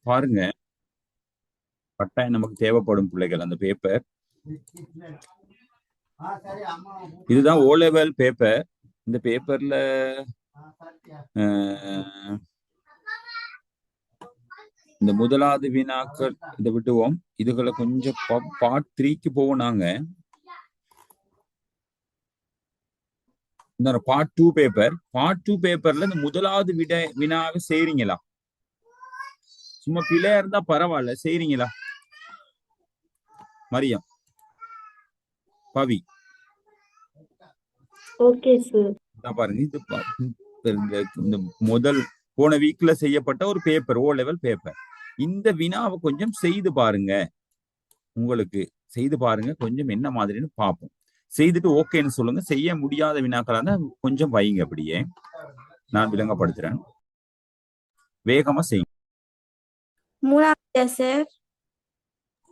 பாருங்க, கட்டாயம் நமக்கு தேவைப்படும் பிள்ளைகள் அந்த பேப்பர். இதுதான் ஓ லெவல் பேப்பர். இந்த பேப்பர்ல இந்த முதலாவது வினாக்கள் இதை விட்டுவோம். இதுகளை கொஞ்சம் பார்ட் 3க்கு போவோம். நாங்க இந்த பார்ட் 2 பேப்பர்ல இந்த முதலாவது வினாவை செய்றீங்களா? சும்மா பிழையா இருந்தா பரவாயில்ல, செய்றீங்களா? மரியம், பவி, ஓகே சார். பாருங்க. இந்த முதல் போன வீக்ல செய்யப்பட்ட ஒரு பேப்பர், ஓ லெவல் பேப்பர். இந்த வினாவை கொஞ்சம் செய்து பாருங்க. உங்களுக்கு செய்து பாருங்க, கொஞ்சம் என்ன மாதிரின்னு பார்ப்போம். செய்துட்டு ஓகேன்னு சொல்லுங்க. செய்ய முடியாத வினாக்களா இருந்தா கொஞ்சம் வைங்க. அப்படியே நான் விளங்கப்படுத்துறேன். வேகமா செய்யுங்க. மூணாவது சார்.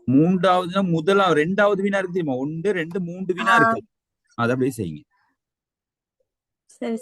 மூன்றாவதுனா முதலாவது 2வது வினா இருக்கு தெரியுமா? 1 2 3 வினா இருக்கு. அதை அப்படியே செய்யுங்க. சரி.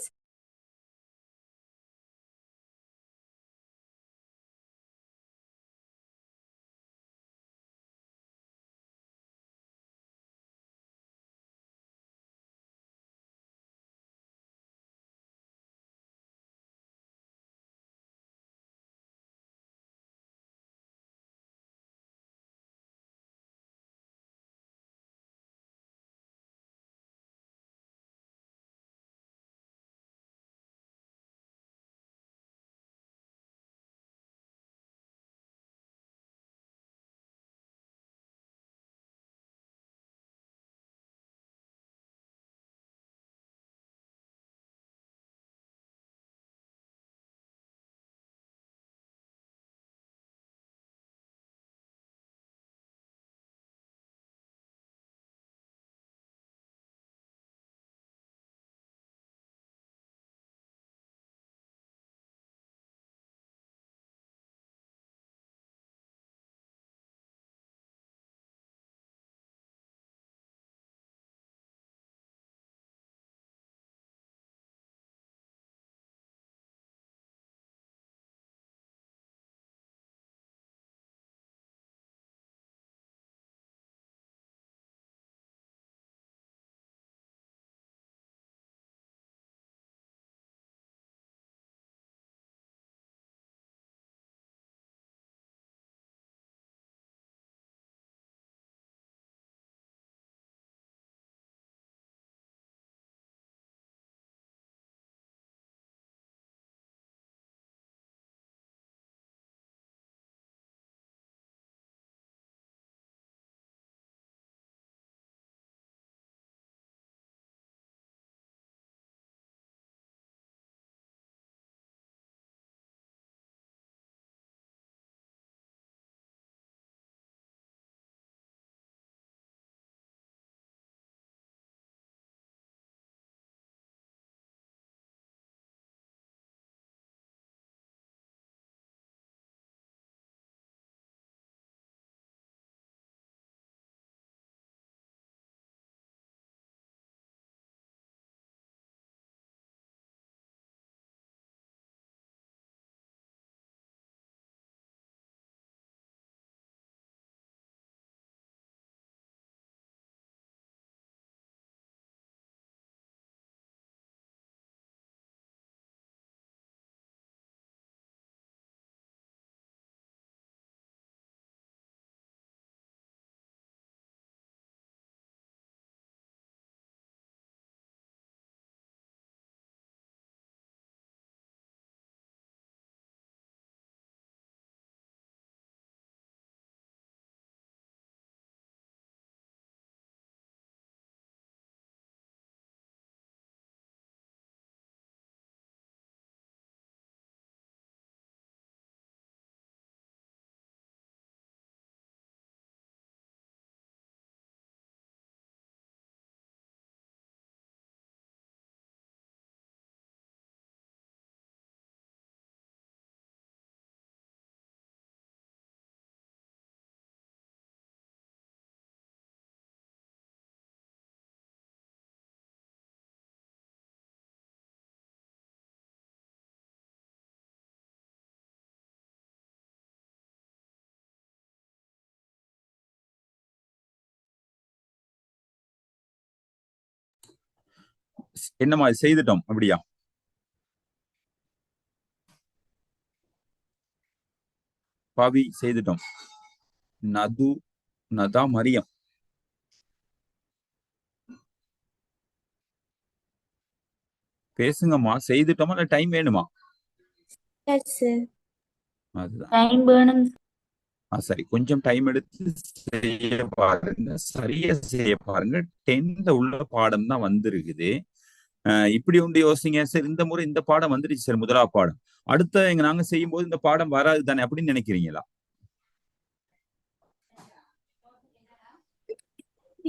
என்ன மாதிரி செய்துட்டோம் அப்படியா? பவி செய்துட்டோம். நது, நதா, மரியம். பேசுங்கம்மா. செய்துட்டோமா இல்ல டைம் வேணுமா? Yes, sir. அதுதான். Time வேணும். சரி, கொஞ்சம் டைம் எடுத்து செய்ய பாருங்க, சரியா செய்ய பாருங்க. 10th உள்ள பாடம் தான் வந்திருக்குது. இப்படி உண்டு யோசிங்க. சரி, இந்த முறை இந்த பாடம் வந்துருச்சு சார், முதலாவது பாடம். அடுத்த எங்க நாங்க செய்யும் போது இந்த பாடம் வராது தானே அப்படின்னு நினைக்கிறீங்களா?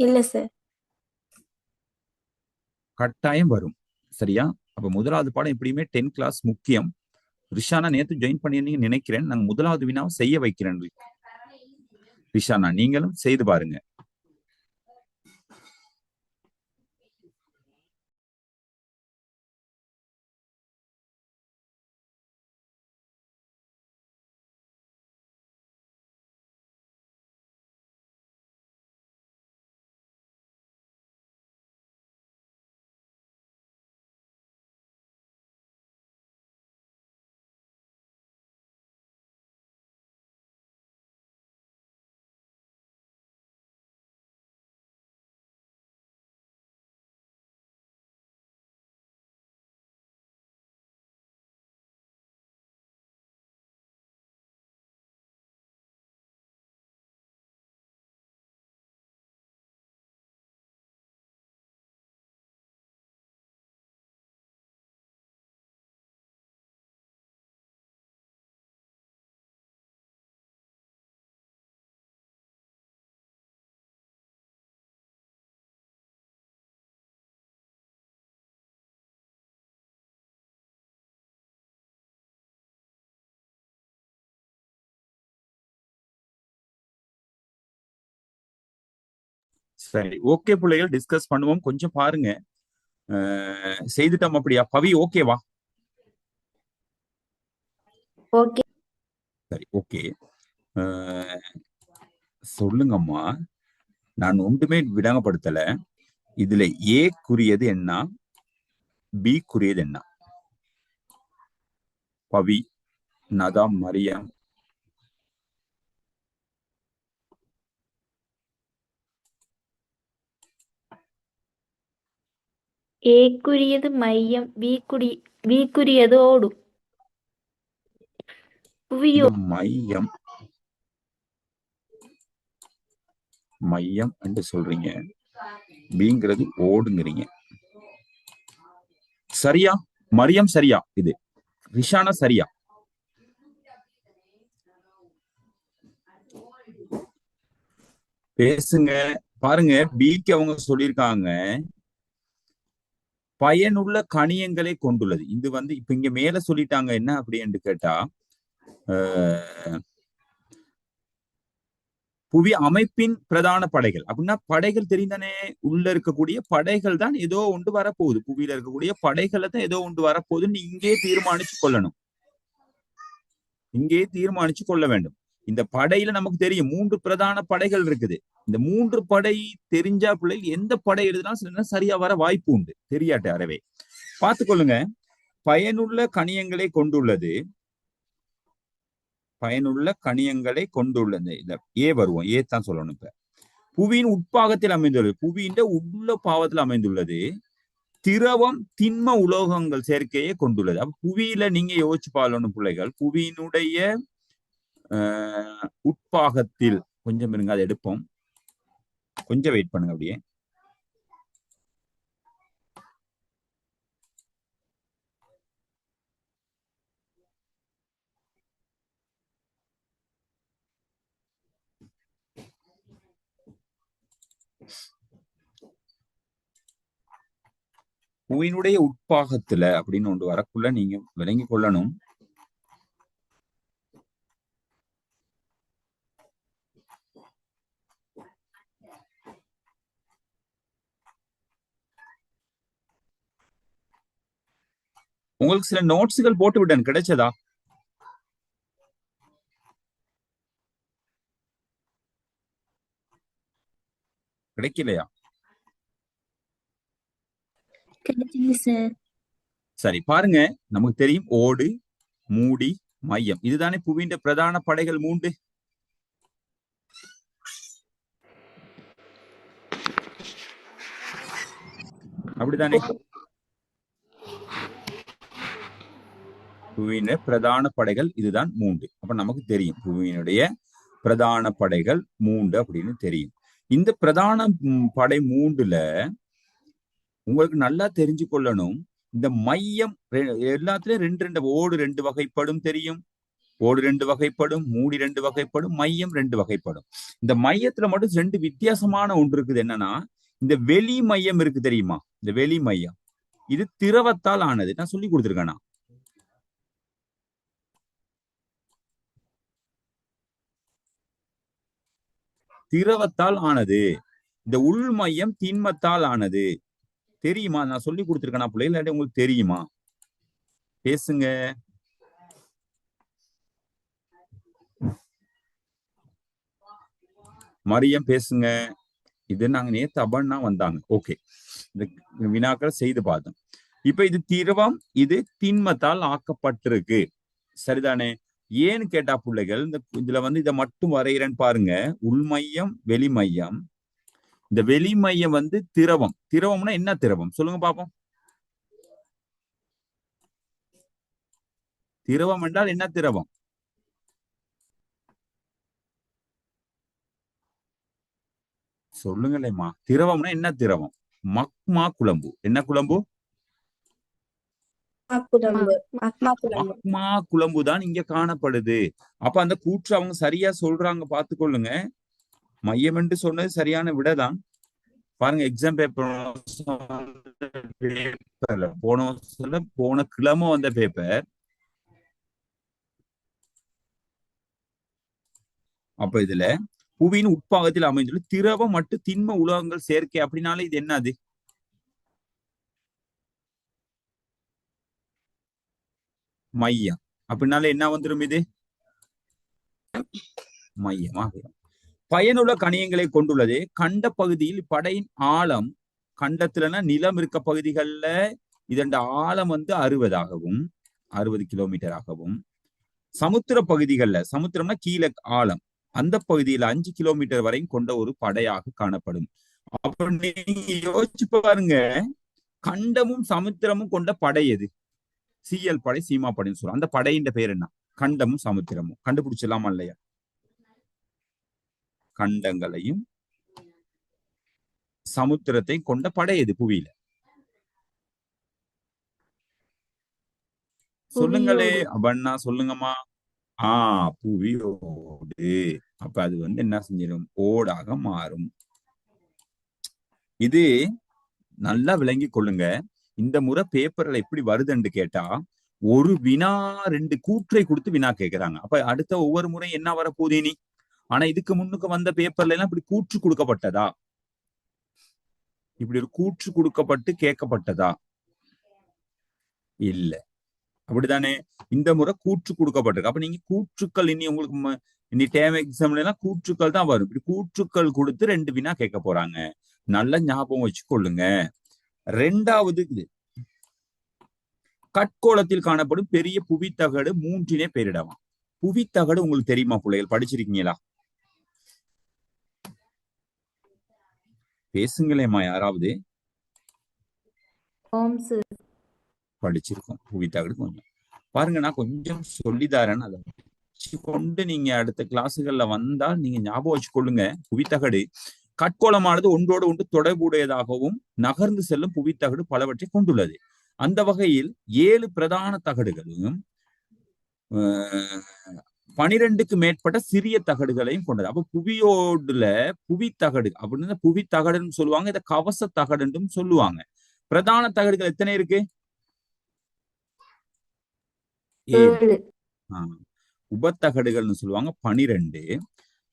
இல்ல சார். கட்டாயம் வரும். சரியா? அப்ப முதலாவது பாடம் எப்படியுமே 10 கிளாஸ் முக்கியம். ரிஷானா நேத்து ஜாயின் பண்ணியிருந்தீங்கன்னு நினைக்கிறேன். நாங்க முதலாவது வினாவை செய்ய வைக்கிறேன். ரிஷானா, நீங்களும் செய்து பாருங்க. சரி, ஓகே பிள்ளைகள், டிஸ்கஸ் பண்ணுவோம். கொஞ்சம் பாருங்க. செய்துட்டோம் அப்படியா? பவி ஓகேவா? ஓகே. சரி, ஓகே. சொல்லுங்கம்மா. நான் ஒன்றுமே விடங்கப்படுத்தல. இதுல ஏக்குரியது என்ன, பிக்குரியது என்ன? பவி, நதா, மரியம். ஏக்குரியது மையம், வீக்குரியது ஓடு. இது புவியோ. மையம். மையம் என்று சொல்றீங்க, பிங்கிறது ஓடுங்கிறீங்க. சரியா? மரியம் சரியா? இது ரிஷானா சரியா? பேசுங்க. பாருங்க, பிக்கு அவங்க சொல்லியிருக்காங்க பயனுள்ள கணியங்களை கொண்டுள்ளது. இது இப்ப இங்க மேல சொல்லிட்டாங்க என்ன அப்படின்னு கேட்டா, புவி அமைப்பின் பிரதான படைகள் அப்படின்னா, படைகள் தெரிந்தானே. உள்ள இருக்கக்கூடிய படைகள் தான் ஏதோ ஒன்று வரப்போகுது. புவியில இருக்கக்கூடிய படைகளை தான் ஏதோ ஒன்று வரப்போகுதுன்னு இங்கே தீர்மானிச்சு கொள்ளணும். இங்கே தீர்மானிச்சு கொள்ள வேண்டும். இந்த படையில நமக்கு தெரியும் 3 பிரதான படைகள் இருக்குது. இந்த 3 படை தெரிஞ்சா பிள்ளைகள் எந்த படை எழுதினா சரியா வர வாய்ப்பு உண்டு. தெரியாட்டு அறவே பார்த்துக்கொள்ளுங்க. பயனுள்ள கணியங்களை கொண்டுள்ளது. பயனுள்ள கணியங்களை கொண்டுள்ளது. இல்ல, ஏ வருவோம். ஏ தான் சொல்லணும். இப்ப புவியின் உட்பாகத்தில் அமைந்துள்ளது. புவியின் உள்ள பாவத்தில் அமைந்துள்ளது. திரவம் திண்ம உலோகங்கள் சேர்க்கையை கொண்டுள்ளது. அப்ப புவியில நீங்க யோசிச்சு பாருங்க பிள்ளைகள். புவியினுடைய உட்பாகத்தில் கொஞ்சம் இருங்க, அதை எடுப்போம். கொஞ்சம் வெயிட் பண்ணுங்க அப்படியே. புவியினுடைய உட்பாகத்துல அப்படின்னு ஒன்று வரக்குள்ள நீங்க விளங்கி கொள்ளணும். உங்களுக்கு சில நோட்ஸுகள் போட்டு விட்டேன், கிடைச்சதா? கிடைக்கலையா? கிடைச்சிங்க சார். சரி பாருங்க, நமக்கு தெரியும் ஓடு, மூடி, மையம், இதுதானே புவியின் பிரதான படைகள் மூன்று. அப்படித்தானே? புவியின் பிரதான படைகள் இதுதான் மூன்று. அப்ப நமக்கு தெரியும் புவியினுடைய பிரதான படைகள் மூன்று அப்படின்னு தெரியும். இந்த பிரதான படை மூன்றுல உங்களுக்கு நல்லா தெரிஞ்சு கொள்ளணும், இந்த மையம் எல்லாத்துலயும் ரெண்டு ரெண்டு ஓடு ரெண்டு வகைப்படும் தெரியும். ஓடு ரெண்டு வகைப்படும், மூடி ரெண்டு வகைப்படும், மையம் ரெண்டு வகைப்படும். இந்த மையத்துல மட்டும் ரெண்டு வித்தியாசமான ஒன்று இருக்குது. என்னன்னா, இந்த வெளி மையம் இருக்கு தெரியுமா? இந்த வெளி மையம் இது திரவத்தால் ஆனது. நான் சொல்லி கொடுத்துருக்கேனா? திரவத்தால் ஆனது. இந்த உள் மையம் திண்மத்தால் ஆனது. தெரியுமா? நான் சொல்லி கொடுத்துருக்கேனா பிள்ளை, இல்லாட்டி உங்களுக்கு தெரியுமா? பேசுங்க. மரியம் பேசுங்க. இது நாங்க நேத்து அபண்ணா வந்தாங்க. ஓகே, இந்த வினாக்களை செய்து பார்த்தோம். இப்ப இது திரவம், இது திண்மத்தால் ஆக்கப்பட்டிருக்கு. சரிதானே? ஏன்னு கேட்டா பிள்ளைகள், இந்த இதுல இதை மட்டும் வரைகிறேன்னு பாருங்க. உள்மையம், வெளிமையம். இந்த வெளிமையம் திரவம். திரவம்னா என்ன திரவம் சொல்லுங்க பாப்போம். திரவம் என்றால் என்ன திரவம்? சொல்லுங்களேம்மா. திரவம்னா என்ன திரவம்? மக்மா குழம்பு. என்ன குழம்பு? மக்மா குழம்பு தான் இங்க காணப்படுது. அப்ப அந்த கூற்று அவங்க சரியா சொல்றாங்க, பார்த்துக்கொள்ளுங்க. மையம் என்று சொன்னது சரியான விடைதான். பாருங்க, எக்ஸாம் பேப்பர் போன கிழமை வந்த பேப்பர். அப்ப இதுல புவியின் உட்பாகத்தில் அமைந்துள்ள திரவம் மற்றும் திண்ம உலோகங்கள் சேர்க்கை அப்படின்னாலே இது என்னது? மையம். அப்படின்னால என்ன வந்துடும்? இது மையமாக. பயனுள்ள கணியங்களை கொண்டுள்ளது. கண்ட பகுதியில் படையின் ஆழம், கண்டத்துலன்னா நிலம் இருக்க பகுதிகளில் இதன் ஆழம் 60 கிலோமீட்டராகவும், சமுத்திர பகுதிகளில், சமுத்திரம்னா கீழே ஆழம், அந்த பகுதியில் 5 கிலோமீட்டர் வரையும் கொண்ட ஒரு படையாக காணப்படும். அப்ப நீங்க யோசிச்சு பாருங்க, கண்டமும் சமுத்திரமும் கொண்ட படை எது? சிஎல் படை, சீமா படைன்னு சொல்லுவோம். அந்த படையின் பேர் என்ன? கண்டமும் சமுத்திரமும். கண்டுபிடிச்சலாமா இல்லையா? கண்டங்களையும் சமுத்திரத்தை கொண்ட படை எது புவியில? சொல்லுங்களே. அப்பண்ணா சொல்லுங்கம்மா. புவியோடு. அப்ப அது என்ன செஞ்சிடும்? ஓடாக மாறும். இது நல்லா விளங்கி கொள்ளுங்க. இந்த முறை பேப்பர்ல எப்படி வருதுன்னு கேட்டா, ஒரு வினா 2 கூற்றை கொடுத்து வினா கேட்கிறாங்க. அப்ப அடுத்த ஒவ்வொரு முறை என்ன வரப்போகுது நீ? ஆனா இதுக்கு முன்னுக்கு வந்த பேப்பர்ல எல்லாம் இப்படி கூற்று கொடுக்கப்பட்டதா? இப்படி ஒரு கூற்று கொடுக்கப்பட்டு கேட்கப்பட்டதா? இல்ல. அப்படித்தானே? இந்த முறை கூற்று கொடுக்கப்பட்டிருக்கு. அப்ப நீங்க கூற்றுக்கள் இனி உங்களுக்கு இனி டேம் எக்ஸாம்ல எல்லாம் கூற்றுக்கள் தான் வரும். இப்படி கூற்றுக்கள் கொடுத்து 2 வினா கேட்க போறாங்க. நல்ல ஞாபகம் வச்சு கொள்ளுங்க. 2வது இது கட்கோளத்தில் காணப்படும் பெரிய புவித்தகடு 3 பெயரிடலாம். புவித்தகடு உங்களுக்கு தெரியுமா பிள்ளைகள்? படிச்சிருக்கீங்களா? பேசுங்களேம்மா யாராவது. படிச்சிருக்கோம் புவித்தகடு. கொஞ்சம் பாருங்க, நான் கொஞ்சம் சொல்லிதாரேன்னு அதை வச்சு கொண்டு நீங்க அடுத்த கிளாஸுகள்ல வந்தால் நீங்க ஞாபகம் வச்சு கொள்ளுங்க. புவித்தகடு கட்கோளமானது ஒன்றோடு ஒன்று தொடர்புடையதாகவும் நகர்ந்து செல்லும் புவித்தகடு பலவற்றை கொண்டுள்ளது. அந்த வகையில் 7 பிரதான தகடுகளும் 12க்கு மேற்பட்ட சிறிய தகடுகளையும் கொண்டது. அப்ப புவியோடுல புவித்தகடு அப்படின்னு புவித்தகடுன்னு சொல்லுவாங்க. இதை கவச தகடுன்னு சொல்லுவாங்க. பிரதான தகடுகள் எத்தனை இருக்கு? 7. உபத்தகடுகள்னு சொல்லுவாங்க 12.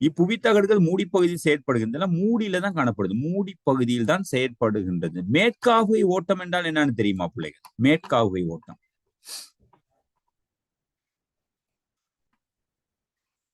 இப்புவித்தகடுகள் மூடிப்பகுதியில் செயற்படுகின்றன. மூடியில தான் காணப்படுது. மூடி பகுதியில் தான் செயற்படுகின்றது. மேற்காவுகை ஓட்டம் என்றால் என்னன்னு தெரியுமா பிள்ளைகள்? மேற்காவுகை ஓட்டம்.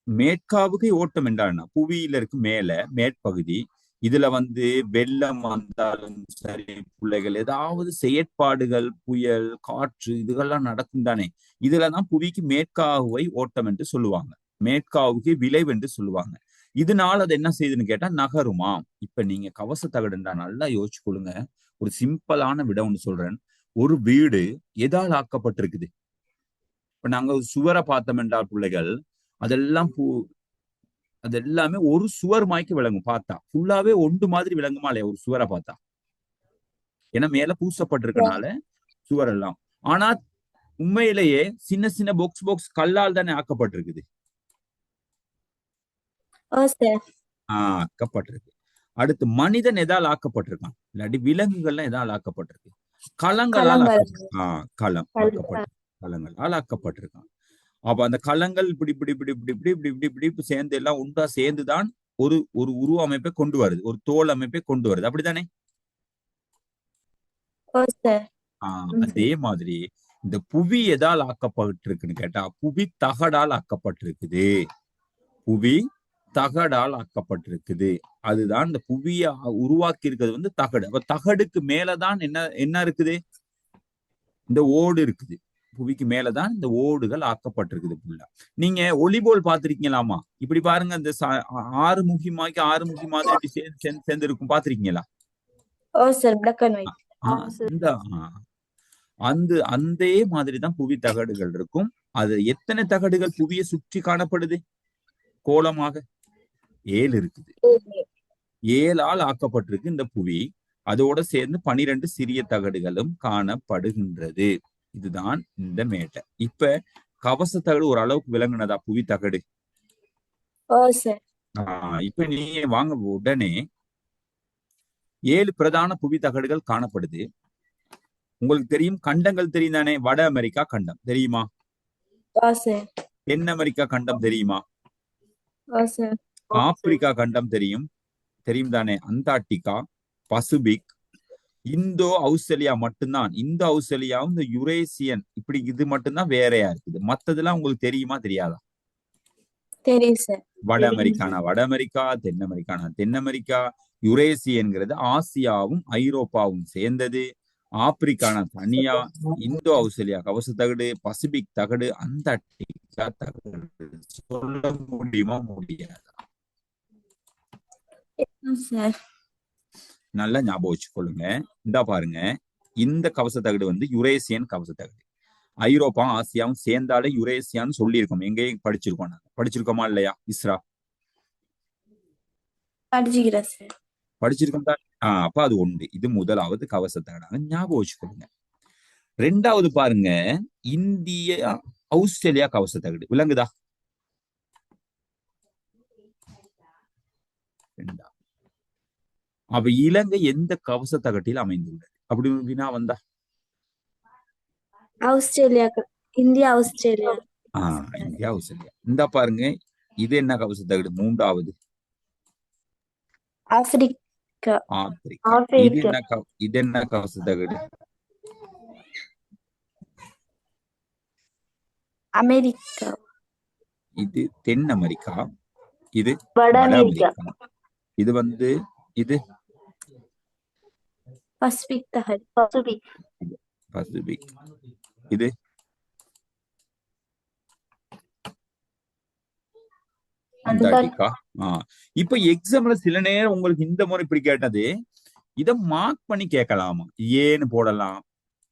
மேற்காவுகை ஓட்டம் என்றால் புவியில இருக்கு மேல மேற்பகுதி, இதுல வந்து வெள்ளம் வந்தாலும் சரி, பிள்ளைகள் ஏதாவது செயற்பாடுகள், புயல், காற்று இதுகெல்லாம் நடக்கும் தானே. இதுலதான் புவிக்கு மேற்காவுவை ஓட்டம் என்று சொல்லுவாங்க, மேற்காவுக்கு விளைவு என்று சொல்லுவாங்க. இதனால அது என்ன செய்யுதுன்னு கேட்டா நகருமா. இப்ப நீங்க கவச தகடுண்டா நல்லா யோசிச்சு கொள்ளுங்க. ஒரு சிம்பிளான விட ஒண்ணு சொல்றேன். ஒரு வீடு எதால் ஆக்கப்பட்டிருக்குது? இப்ப நாங்க சுவரை பார்த்தோம் என்றால் பிள்ளைகள், அதெல்லாம் அது எல்லாமே ஒரு சுவர் மாய்க்கு விளங்கும். பார்த்தா ஃபுல்லாவே ஒன்று மாதிரி விளங்குமா இல்லையா ஒரு சுவரை பார்த்தா? ஏன்னா மேல பூசப்பட்டிருக்கனால சுவர் எல்லாம். ஆனா உண்மையிலேயே சின்ன சின்ன பாக்ஸ் பாக்ஸ் கல்லால் தானே ஆக்கப்பட்டிருக்குது. ஓ சார். ஆக்கப்பட்டிருக்கு. அடுத்து மனிதன் எதால் ஆக்கப்பட்டிருக்கான்? இல்லாட்டி விலங்குகள்லாம் எதால் ஆக்கப்பட்டிருக்கு? களங்களால் களங்கள். களம் ஆக்கப்பட்டிருக்கு. களங்களால் ஆக்கப்பட்டிருக்கான். அப்ப அந்த களங்கள் இப்படி இப்படி இப்படி இப்படி இப்படி இப்படி இப்படி இப்படி இப்படி சேர்ந்து எல்லாம் உண்டா சேர்ந்துதான் ஒரு ஒரு உருவ அமைப்பை கொண்டு வருது, ஒரு தோல் அமைப்பை கொண்டு வருது. அப்படித்தானே? ஓ சார். அதே மாதிரி இந்த புவி எதால் ஆக்கப்பட்டிருக்குன்னு கேட்டா, புவி தகடால் ஆக்கப்பட்டிருக்குது. புவி தகடால் ஆக்கப்பட்டிருக்குது. அதுதான் இந்த புவியை உருவாக்கி இருக்கிறது வந்து தகடு. அப்ப தகடுக்கு மேலதான் என்ன என்ன இருக்குது? இந்த ஓடு இருக்குது. புவிக்கு மேலதான் இந்த ஓடுகள் ஆக்கப்பட்டிருக்குது புல்லா. நீங்க ஒலிபோல் பாத்திருக்கீங்களாமா? இப்படி பாருங்க, அந்த ஆறு முகி மாதிரி இப்படி சேர்ந்து இருக்கும், பாத்திருக்கீங்களா? ஓ சார், பிளாக் அண்ட் ஒயிட். இந்த அந்த அதே மாதிரிதான் புவி தகடுகள் இருக்கும். அது எத்தனை தகடுகள் புவியை சுற்றி காணப்படுது கோலமாக? 7 இருக்குது. 7ஆல் ஆக்கப்பட்டிருக்கு இந்த புவி. அதோட சேர்ந்து 12 சிறிய தகடுகளும் காணப்படுகின்றது. இதுதான் இந்த மேட்டை. இப்ப கவச தகடு ஒரு அளவுக்கு விளங்குனதா புவி தகடு? ஓ சார். இப்ப நீங்க வாங்க உடனே 7 பிரதான புவி தகடுகள் காணப்படுது. உங்களுக்கு தெரியும், கண்டங்கள் தெரியும் தானே? வட அமெரிக்கா கண்டம் தெரியுமா? ஓ சார். தென் அமெரிக்கா கண்டம் தெரியுமா? ஓ சார். ஆப்பிரிக்கா கண்டம் தெரியும் தானே? அண்டார்டிகா, பசிபிக், இந்தோ ஆஸ்திரேலியா மட்டும்தான். இந்த ஆஸ்திரேலியாவும் இந்த யுரேசியன் இப்படி இது மட்டும்தான் வேறையா இருக்குது. மத்ததெல்லாம் உங்களுக்கு தெரியுமா தெரியாதா? தெரியும் சார். வட அமெரிக்கானா வட அமெரிக்கா, தென் அமெரிக்கானா தென் அமெரிக்கா. யுரேசியன்கிறது ஆசியாவும் ஐரோப்பாவும் சேர்ந்தது. ஆப்பிரிக்கானா தனியா. இந்தோ ஆஸ்திரேலியா கவச தகடு, பசிபிக் தகடு, அண்டார்டிகா தகடு. சொல்ல முடியுமா முடியாதா? சார். நல்லா ஞாபகம் வச்சுக்கொள்ளுங்க. இந்த பாருங்க, இந்த கவச தகடு வந்து யுரேசியன் கவச தகடு. ஐரோப்பா ஆசியாவும் சேர்ந்தாலே யுரேசியான்னு சொல்லியிருக்கோம். எங்கேயும் படிச்சிருக்கோம். நாங்க படிச்சிருக்கோமா இல்லையா இஸ்ரா? படிச்சுக்கிறேன் சார். படிச்சிருக்கோம் தான். அப்ப அது ஒன்று. இது முதலாவது கவச தகடாக ஞாபகம் வச்சுக்கொள்ளுங்க. 2வது பாருங்க, இந்தியா ஆஸ்திரேலியா கவச தகடு விளங்குதா? 2. அப்ப இலங்கை எந்த கவச தகட்டில் அமைந்துள்ளது அப்படி வினா வந்தா? Australia. India Australia. India Australia. இந்த பாருங்க, இது என்ன கவச தகடு? 3வது ஆப்பிரிக்கா. ஆப்பிரிக்கா. இது என்ன கவச தகடு? அமெரிக்கா. இது தென் அமெரிக்கா. இது வட வட அமெரிக்கா. அமெரிக்கா. இது வந்து இது பசிபிக் தகடு. பசிபிக். இது அண்டார்டிகா. இப்ப எக்ஸாம்ல சில நேரம் உங்களுக்கு இந்த முறை இப்படி கேட்டது, இத மார்க் பண்ணி கேட்கலாமா? ஏன்னு போடலாம்,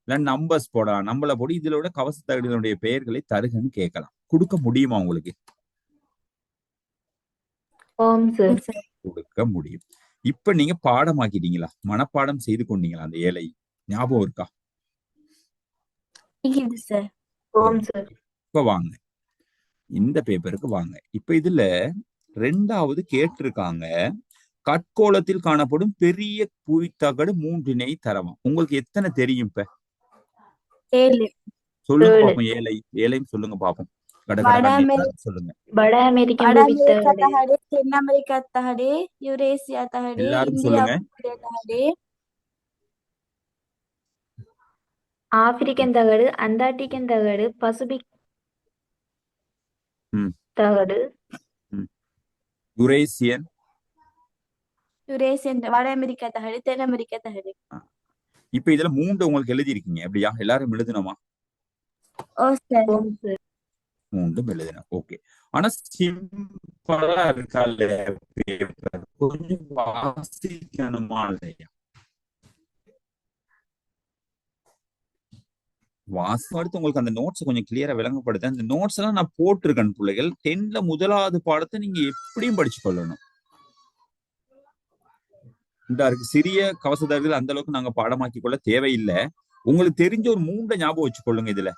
இல்ல நம்பர்ஸ் போடலாம். நம்மள போட்டு இதுல கவச தகடுகளுடைய பெயர்களை தருகன்னு கேட்கலாம். கொடுக்க முடியுமா உங்களுக்கு? கொடுக்க முடியும். இப்ப நீங்க பாடமாக்கிட்டீங்களா? மனப்பாடம் செய்து கொண்டீங்களா அந்த 7ஐ? ஞாபகம் இருக்கா? இப்ப வாங்க, இந்த பேப்பருக்கு வாங்க. இப்ப இதுல 2வது கேட்டிருக்காங்க, கட்கோளத்தில் காணப்படும் பெரிய புவித்தகடு 3னை தரவும். உங்களுக்கு எத்தனை தெரியும்? இப்ப 7. சொல்லுங்க பாப்போம். 7ஐயும் சொல்லுங்க பாப்போம். சொல்லுங்க. வட அமெரிக்கா தகடு, தென் அமெரிக்கா தகடு, யுரேசியா தகடு, எல்லாரும் இந்தியா சொல்லுங்க. தகடு, ஆப்பிரிக்கன் தகடு, அண்டார்டிகன் தகடு, பசிபிக் தகடு, யுரேசியன், யுரேசியன் வட அமெரிக்கா தகடு தென் அமெரிக்கா தகடு. இப்ப இதுல 3 உங்களுக்கு எழுதியிருக்கீங்க அப்படியா? எல்லாரும் எழுதணுமா? ஓ சார். 3 எழுதணும். ஓகே. ஆனா சிம்பிளா இருக்கா இல்லையா paper? கொஞ்சம் வாசிக்கணுமா இல்லையா? வாசம் அடுத்து உங்களுக்கு அந்த நோட்ஸ் கொஞ்சம் கிளியரா விளங்கப்படுது. அந்த நோட்ஸ் எல்லாம் நான் போட்டிருக்கேன் பிள்ளைகள். 10ல முதலாவது பாடத்தை நீங்க எப்படியும் படிச்சு கொள்ளணும். இந்த இருக்கு சிறிய கவசதாரிகள் அந்த அளவுக்கு நாங்க பாடமாக்கி கொள்ள தேவையில்லை. உங்களுக்கு தெரிஞ்ச ஒரு 3 ஞாபகம் வச்சுக்கொள்ளுங்க. இதுல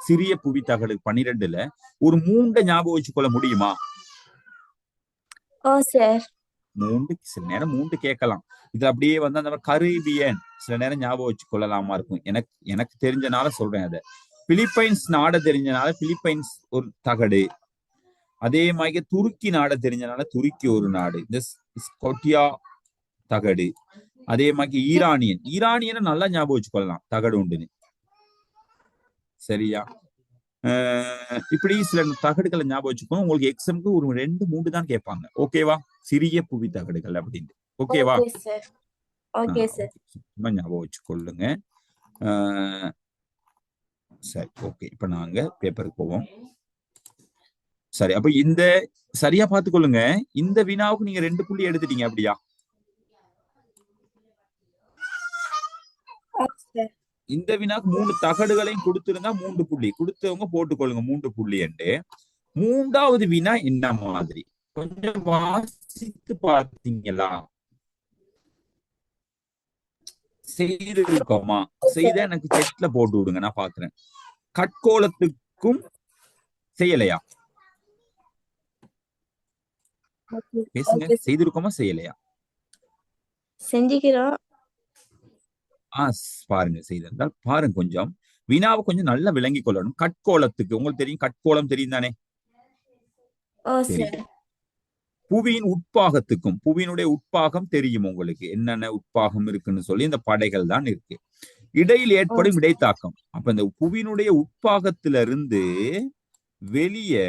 சிறிய புவி தகடு 12ல ஒரு 3 ஞாபகம் வச்சுக்கொள்ள முடியுமா? ஓ சார். 3 சில நேரம் 3 கேட்கலாம். இது அப்படியே வந்து அந்த கரீபியன் சில நேரம் ஞாபகம் வச்சு கொள்ளலாமா இருக்கும். எனக்கு தெரிஞ்சனால சொல்றேன். அதை பிலிப்பைன்ஸ் நாட தெரிஞ்சனால பிலிப்பைன்ஸ் ஒரு தகடு. அதே மாதிரி துருக்கி நாட தெரிஞ்சனால துருக்கி ஒரு நாடு. இந்த ஸ்கொட்டியா தகடு. அதே மாதிரி ஈரானியனை நல்லா ஞாபகம் வச்சு கொள்ளலாம். தகடு உண்டுன்னு. சரியா? இப்படி சில தகடுகளை ஞாபகம் வச்சுக்கணும். உங்களுக்கு எக்ஸாமுக்கு ஒரு 2, 3 தான் கேட்பாங்க. ஓகேவா? சிறிய புவி தகடுகள் அப்படின்னு. ஓகேவா? Okay sir. Okay sir. சும்மா ஞாபகம் வச்சுக்கொள்ளுங்க. சரி, ஓகே. இப்ப நாங்க பேப்பருக்கு போவோம். சரி, அப்ப இந்த சரியா பார்த்துக்கொள்ளுங்க. இந்த வினாவுக்கு நீங்க 2 புள்ளி எடுத்துட்டீங்க அப்படியா? இந்த வினாக்கு 3 தகடுகளையும் கொடுத்திருந்தா 3 புள்ளி கொடுத்தவங்க போட்டுக்கொள்ளுங்க 3 புள்ளி என்று. 3வது வினா என்ன மாதிரி கொஞ்சம் வாசித்து பார்த்தீங்களா? செய்திருக்கோமா? செய்த எனக்கு செட்ல போட்டு விடுங்க, நான் பாக்குறேன். கட்கோளத்துக்கும் செய்யலையா? பேசுங்க. செய்திருக்கோமா செய்யலையா? செஞ்சுக்கிறோம். பாருங்க. செய்திருந்தால் பாருங்க. கொஞ்சம் வினாவை கொஞ்சம் நல்லா விளங்கி கொள்ளணும். கட்கோளத்துக்கு உங்களுக்கு தெரியும். கட்கோளம் தெரியும் தானே? தெரியும். புவியின் உட்பாகத்துக்கும் புவியினுடைய உட்பாகம் தெரியும் உங்களுக்கு. என்னென்ன உட்பாகம் இருக்குன்னு சொல்லி இந்த படைகள் தான் இருக்கு. இடையில் ஏற்படும் இடைத்தாக்கம். அப்ப இந்த புவியினுடைய உட்பாகத்திலிருந்து வெளியே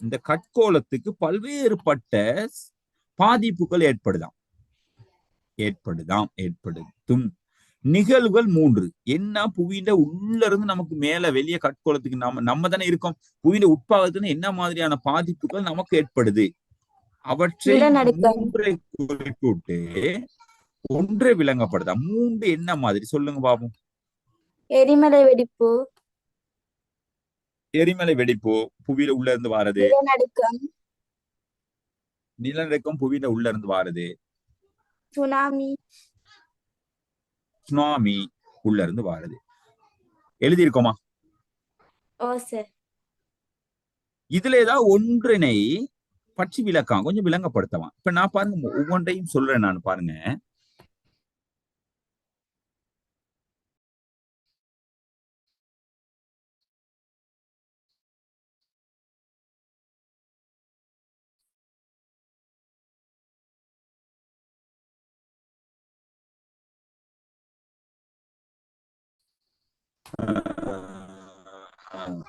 இந்த கட்கோளத்துக்கு பல்வேறுபட்ட பாதிப்புகள் ஏற்படுத்தும் நிகழ்வுகள் 3. என்ன? புவியில உள்ள இருந்து நமக்கு மேல வெளியே கட்கோளத்துக்கு நம்ம தானே இருக்கோம். புவியில உட்பாகத்துல என்ன மாதிரியான பாதிப்புகள் நமக்கு ஏற்படுது? அவற்றை 3 குறிப்பிட்டு ஒன்றை விளங்கப்படுதா? 3 என்ன மாதிரி சொல்லுங்க பாப்போம். எரிமலை வெடிப்பு. எரிமலை வெடிப்பு புவியில உள்ள இருந்து வாரது. நிலநடுக்கம் புவியில உள்ள இருந்து வாரது. சுனாமி உள்ள இருந்து வாரது. எழுதியிருக்கோமா? இதுல ஏதாவது ஒன்றினை பற்றி விளக்கம் கொஞ்சம் விளங்கப்படுத்தலாம். இப்ப நான் பாருங்க ஒவ்வொன்றையும் சொல்றேன். நான் பாருங்க.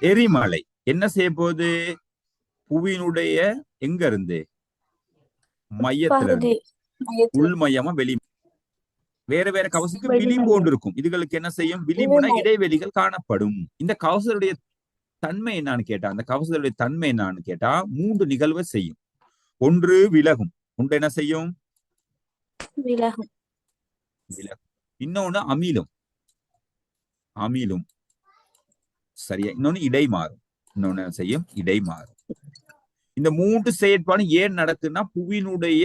எரிமலை என்ன செய்ய போகுது? புவியினுடைய எங்க இருந்து? மையத்துல இருந்து. உள் மையமா வெளி வேற வேற கவசத்துக்கு விளிம்பு ஒன்று இருக்கும். இதுகளுக்கு என்ன செய்யும்? விளிம்புனா இடைவெளிகள் காணப்படும். இந்த கவசத்துடைய தன்மை என்னன்னு கேட்டா, அந்த கவசத்துடைய தன்மை என்னன்னு கேட்டா 3 நிகழ்வை செய்யும். ஒன்று விலகும். ஒன்று என்ன செய்யும்? விலகும். இன்னொன்னு அமிலும். சரியா? இன்னொன்னு இடை மாறும். இன்னொன்னு செய்யும் இடை மாறும். இந்த 3 செயற்பாடு ஏன் நடக்குன்னா புவியினுடைய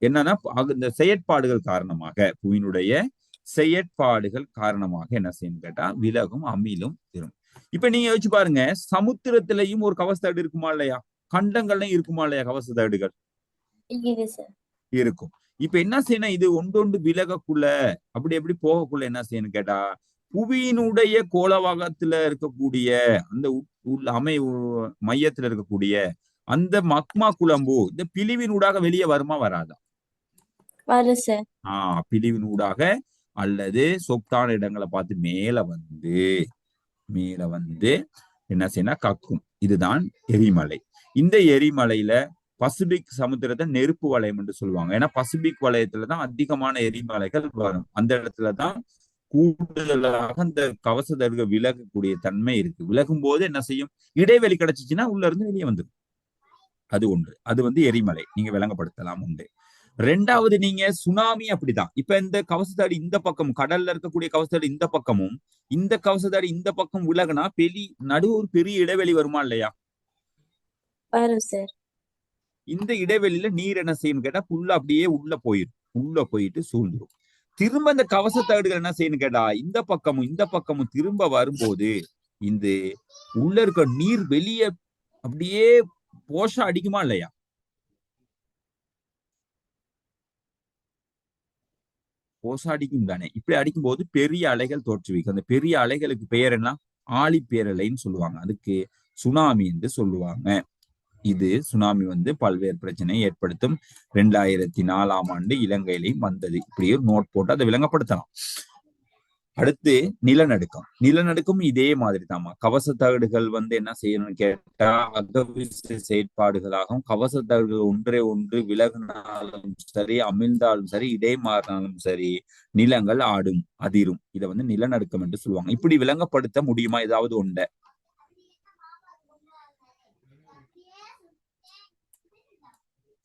என்னன்னா இந்த செயற்பாடுகள் காரணமாக என்ன செய்யும் கேட்டா விலகும் அமிலும் இருக்கும். இப்ப நீங்க யோசிச்சு பாருங்க. சமுத்திரத்திலையும் ஒரு கவசத்தடு இருக்குமா இல்லையா? கண்டங்கள்லையும் இருக்குமா இல்லையா கவசத்தடுகள்? இருக்கும். இப்ப என்ன செய்யணும்? இது ஒன்றொன்று விலகக்குள்ள அப்படி எப்படி போகக்குள்ள என்ன செய்யணும் கேட்டா புவியினுடைய கோளவாகத்துல இருக்கக்கூடிய அந்த மையத்துல இருக்கக்கூடிய அந்த மக்மா குழம்பு இந்த பிழிவினூடாக வெளியே வருமா வராதா? பிழிவினூடாக அல்லது சொத்தான இடங்களை பார்த்து மேல வந்து என்ன செய்யணும்? கக்கும். இதுதான் எரிமலை. இந்த எரிமலையில பசிபிக் சமுத்திரத்தை நெருப்பு வலயம் என்று சொல்லுவாங்க. ஏன்னா பசிபிக் வலயத்துலதான் அதிகமான எரிமலைகள் வரும். அந்த இடத்துலதான் கூடுதலாக அந்த கவச தடுக விலகக்கூடிய தன்மை இருக்கு. விலகும் போது என்ன செய்யும், இடைவெளி கிடைச்சிச்சுன்னா உள்ள இருந்து வெளியே வந்துடும். அது ஒன்று. அது வந்து எரிமலை நீங்க விளங்கப்படுத்தலாம் உண்டு. ரெண்டாவது, நீங்க சுனாமி அப்படிதான். இப்ப இந்த கவசத்தாடி இந்த பக்கம் கடல்ல இருக்கக்கூடிய கவசத்தாடி இந்த பக்கமும் இந்த கவசத்தாடி இந்த பக்கம் விலகுனா நடு ஒரு பெரிய இடைவெளி வருமா இல்லையா? வரும் சார். இந்த இடைவெளியில நீர் என்ன செய்யணும் கேட்டா ஃபுல்லா அப்படியே உள்ள போயிடும். உள்ள போயிட்டு சூழ்ந்துடும். திரும்ப இந்த கவசத்தகடுகள் என்ன செய்யணும் கேட்டா இந்த பக்கமும் திரும்ப வரும்போது இந்த உள்ள இருக்க நீர் வெளியே அப்படியே போஷா அடிக்குமா இல்லையா? போஷா அடிக்கும் தானே. இப்படி அடிக்கும் போது பெரிய அலைகள் தோற்றுவிக்கும். அந்த பெரிய அலைகளுக்கு பெயர் என்ன? ஆழிப்பேரலைன்னு சொல்லுவாங்க. அதுக்கு சுனாமி என்று சொல்லுவாங்க. இது சுனாமி வந்து பல்வேறு பிரச்சனையை ஏற்படுத்தும். 2004 இலங்கையிலையும் வந்தது. இப்படியே நோட் போட்டு அதை விளங்கப்படுத்தலாம். அடுத்து நிலநடுக்கம். நிலநடுக்கம் இதே மாதிரி தாமா. கவச தகடுகள் வந்து என்ன செய்யணும்னு கேட்டா அகவிசை செயற்பாடுகளாகவும் கவச தகடுகள் ஒன்றே ஒன்று விலகினாலும் சரி அமிழ்ந்தாலும் சரி இடைமாறினாலும் சரி நிலங்கள் ஆடும் அதிரும். இதை வந்து நிலநடுக்கம் என்று சொல்லுவாங்க. இப்படி விளங்கப்படுத்த முடியுமா ஏதாவது ஒன்றை?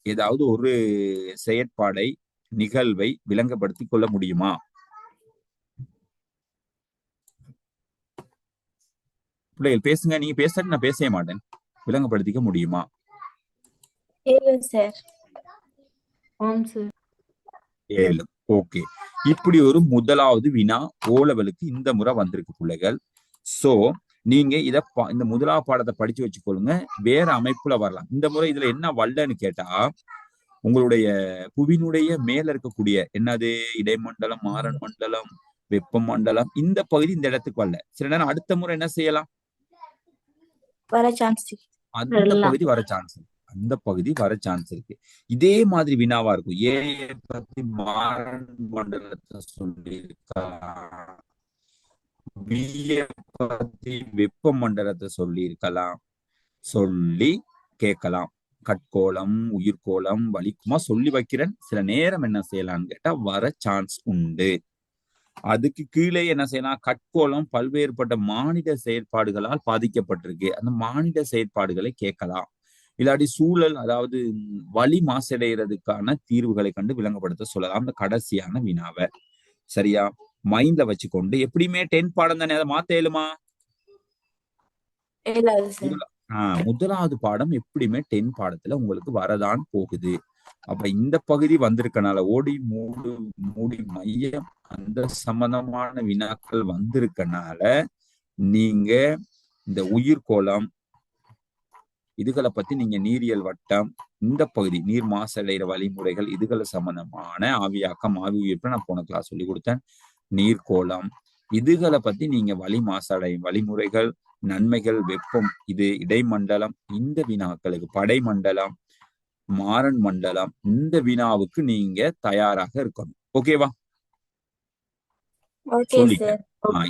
ஏதாவது ஒரு செயற்பாடை நிகழ்வை விளங்கப்படுத்திக் கொள்ள முடியுமா? பிள்ளைகள் பேசுங்க. நீங்க பேசாட்டி நான் பேசவே மாட்டேன். விளங்கப்படுத்திக்க முடியுமா? ஏழு. ஓகே. இப்படி ஒரு முதலாவது வினா ஓலவலுக்கு இந்த முறை வந்திருக்கு பிள்ளைகள். சோ நீங்க இந்த முதலாவது பாடத்தை படிச்சு வச்சுக்கொள்ளுங்க. வேற அமைப்புல வரலாம். இந்த முறை இதுல என்ன வல்லன்னு கேட்டா உங்களுடைய புவியினுடைய மேல இருக்கக்கூடிய என்னது இடைமண்டலம், மாறன் மண்டலம், வெப்ப மண்டலம், இந்த பகுதி இந்த இடத்துக்கு வரல. சில நேரம் அடுத்த முறை என்ன செய்யலாம், அந்த பகுதி வர சான்ஸ் இருக்கு. அந்த பகுதி வர சான்ஸ் இருக்கு. இதே மாதிரி வினாவா இருக்கும். ஏ பத்தி மாறன் மண்டலத்தை சொல்லியிருக்கலாம், பத்தி வெப்ப மண்டலத்தை சொல்லி இருக்கலாம், சொல்லி கேட்கலாம். கட்கோளம், உயிர்கோளம், வலிக்குமா சொல்லி வைக்கிறேன். சில நேரம் என்ன செய்யலாம்னு கேட்டா வர சான்ஸ் உண்டு. அதுக்கு கீழே என்ன செய்யலாம், கட்கோளம் பல்வேறுபட்ட மானிட செயற்பாடுகளால் பாதிக்கப்பட்டிருக்கு. அந்த மானிட செயற்பாடுகளை கேட்கலாம். இல்லாட்டி சூழல், அதாவது வலி மாசடைகிறதுக்கான தீர்வுகளை கண்டு விளங்கப்படுத்த சொல்லலாம். அந்த கடைசியான வினாவை சரியா மைண்ட்ல வச்சுக்கொண்டு, எப்படியுமே 10 பாடம் தானே, அதை மாத்த இயலுமா? முதலாவது பாடம் எப்படியுமே 10 பாடத்துல உங்களுக்கு வரதான் போகுது. அப்ப இந்த பகுதி வந்திருக்கனால ஓடி மூடி மையம் அந்த சம்பந்தமான வினாக்கள் வந்திருக்கனால நீங்க இந்த உயிர்கோளம் இதுகளை பத்தி நீங்க நீரியல் வட்டம், இந்த பகுதி நீர் மாசடைகிற வழிமுறைகள், இதுகளை சம்பந்தமான ஆவியாக்கம், ஆவி உயிர்ப்பு நான் போன கிளாஸ் சொல்லி கொடுத்தேன். நீர்கோளம் இதுகளை பத்தி நீங்க வழி மாசடையும் வழிமுறைகள், நன்மைகள், வெப்பம், இது இடைமண்டலம், இந்த வினாக்களுக்கு படைமண்டலம், மாறன் மண்டலம், இந்த வினாவுக்கு நீங்க தயாராக இருக்கணும். ஓகேவா? சொல்லிட்டேன்.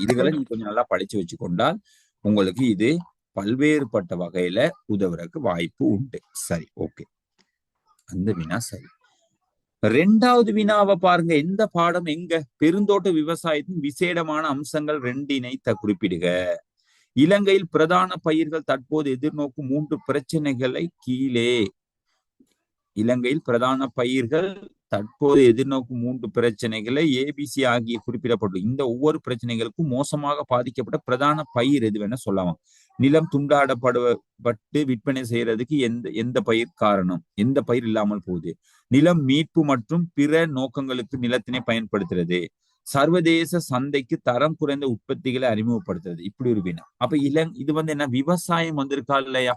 இதுகளை நீங்க கொஞ்சம் நல்லா படிச்சு வச்சுக்கொண்டால் உங்களுக்கு இது பல்வேறுபட்ட வகையில உதவுறதுக்கு வாய்ப்பு உண்டு. சரி, ஓகே. அந்த வினா சரி. ரெண்டாவது வினாவை பாருங்க. எந்த பாடம் எங்க? பெருந்தோட்ட விவசாயத்தின் விசேடமான அம்சங்கள் 2 குறிப்பிடுக. இலங்கையில் பிரதான பயிர்கள் தற்போது எதிர்நோக்கும் 3 பிரச்சனைகளை கீழே. இலங்கையில் பிரதான பயிர்கள் தற்போது எதிர்நோக்கும் 3 பிரச்சனைகளை ஏபிசி ஆகிய குறிப்பிடப்படும். இந்த ஒவ்வொரு பிரச்சனைகளுக்கும் மோசமாக பாதிக்கப்பட்ட பிரதான பயிர் எதுவென சொல்லலாம். நிலம் துண்டாடப்பட்டு விற்பனை செய்யறதுக்கு எந்த பயிர் காரணம்? எந்த பயிர் இல்லாமல் போகுது? நிலம் மீட்பு மற்றும் பிற நோக்கங்களுக்கு நிலத்தினை பயன்படுத்துறது. சர்வதேச சந்தைக்கு தரம் குறைந்த உற்பத்திகளை அறிமுகப்படுத்துறது. இப்படி ஒரு வினா. அப்ப இது வந்து என்ன, விவசாயம் வந்திருக்கா இல்லையா?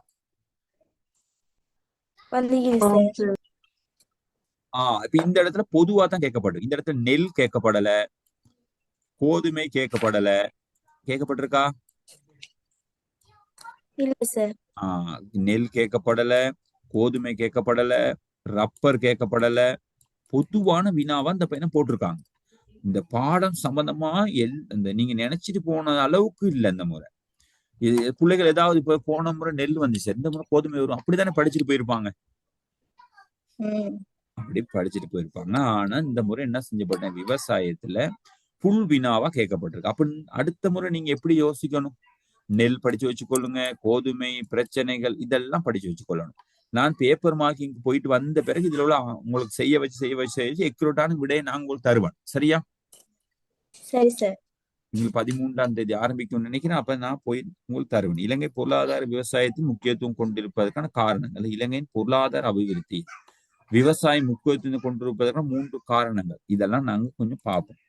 இப்ப இந்த இடத்துல பொதுவா தான் கேட்கப்படும். இந்த இடத்துல நெல் கேட்கப்படல, கோதுமை கேட்கப்படல. கேட்கப்பட்டிருக்கா? நெல் கேட்கப்படல, கோதுமை கேட்கப்படல, ரப்பர் கேட்கப்படல. பொதுவான வினாவா இந்த பையனை போட்டிருக்காங்க. இந்த பாடம் சம்பந்தமா இந்த நீங்க நினைச்சிட்டு போன அளவுக்கு இல்லை இந்த முறை. பிள்ளைகள் ஏதாவது இப்ப போன முறை நெல் வந்துச்சு, இந்த முறை கோதுமை வரும், அப்படித்தானே படிச்சுட்டு போயிருப்பாங்க. ம். அப்படி படிச்சுட்டு போயிருப்பாங்க. ஆனா இந்த முறை என்ன செஞ்சப்பட்ட விவசாயத்துல புல் வினாவா கேட்கப்பட்டிருக்கு. அப்ப அடுத்த முறை நீங்க எப்படி யோசிக்கணும்? நெல் படிச்சு வச்சுக்கொள்ளுங்க, கோதுமை பிரச்சனைகள் இதெல்லாம் படிச்சு வச்சுக்கொள்ளணும். நான் பேப்பர் மார்க்கிங் போயிட்டு வந்த பிறகு இதுல உள்ள உங்களுக்கு செய்ய வச்சு எக்யூரேட்டான விடையை நான் உங்களுக்கு தருவேன். சரியா? சரி சார். நீங்க 13ஆம் தேதி ஆரம்பிக்கும்னு நினைக்கிறேன். அப்ப நான் போய் உங்களுக்கு தருவேன். இலங்கை பொருளாதார விவசாயத்தில் முக்கியத்துவம் கொண்டிருப்பதற்கான காரணங்கள், இலங்கையின் பொருளாதார அபிவிருத்தி, விவசாயம் முக்கியத்துவம் கொண்டிருப்பதற்கான 3 காரணங்கள், இதெல்லாம் நாங்க கொஞ்சம் பார்ப்போம்.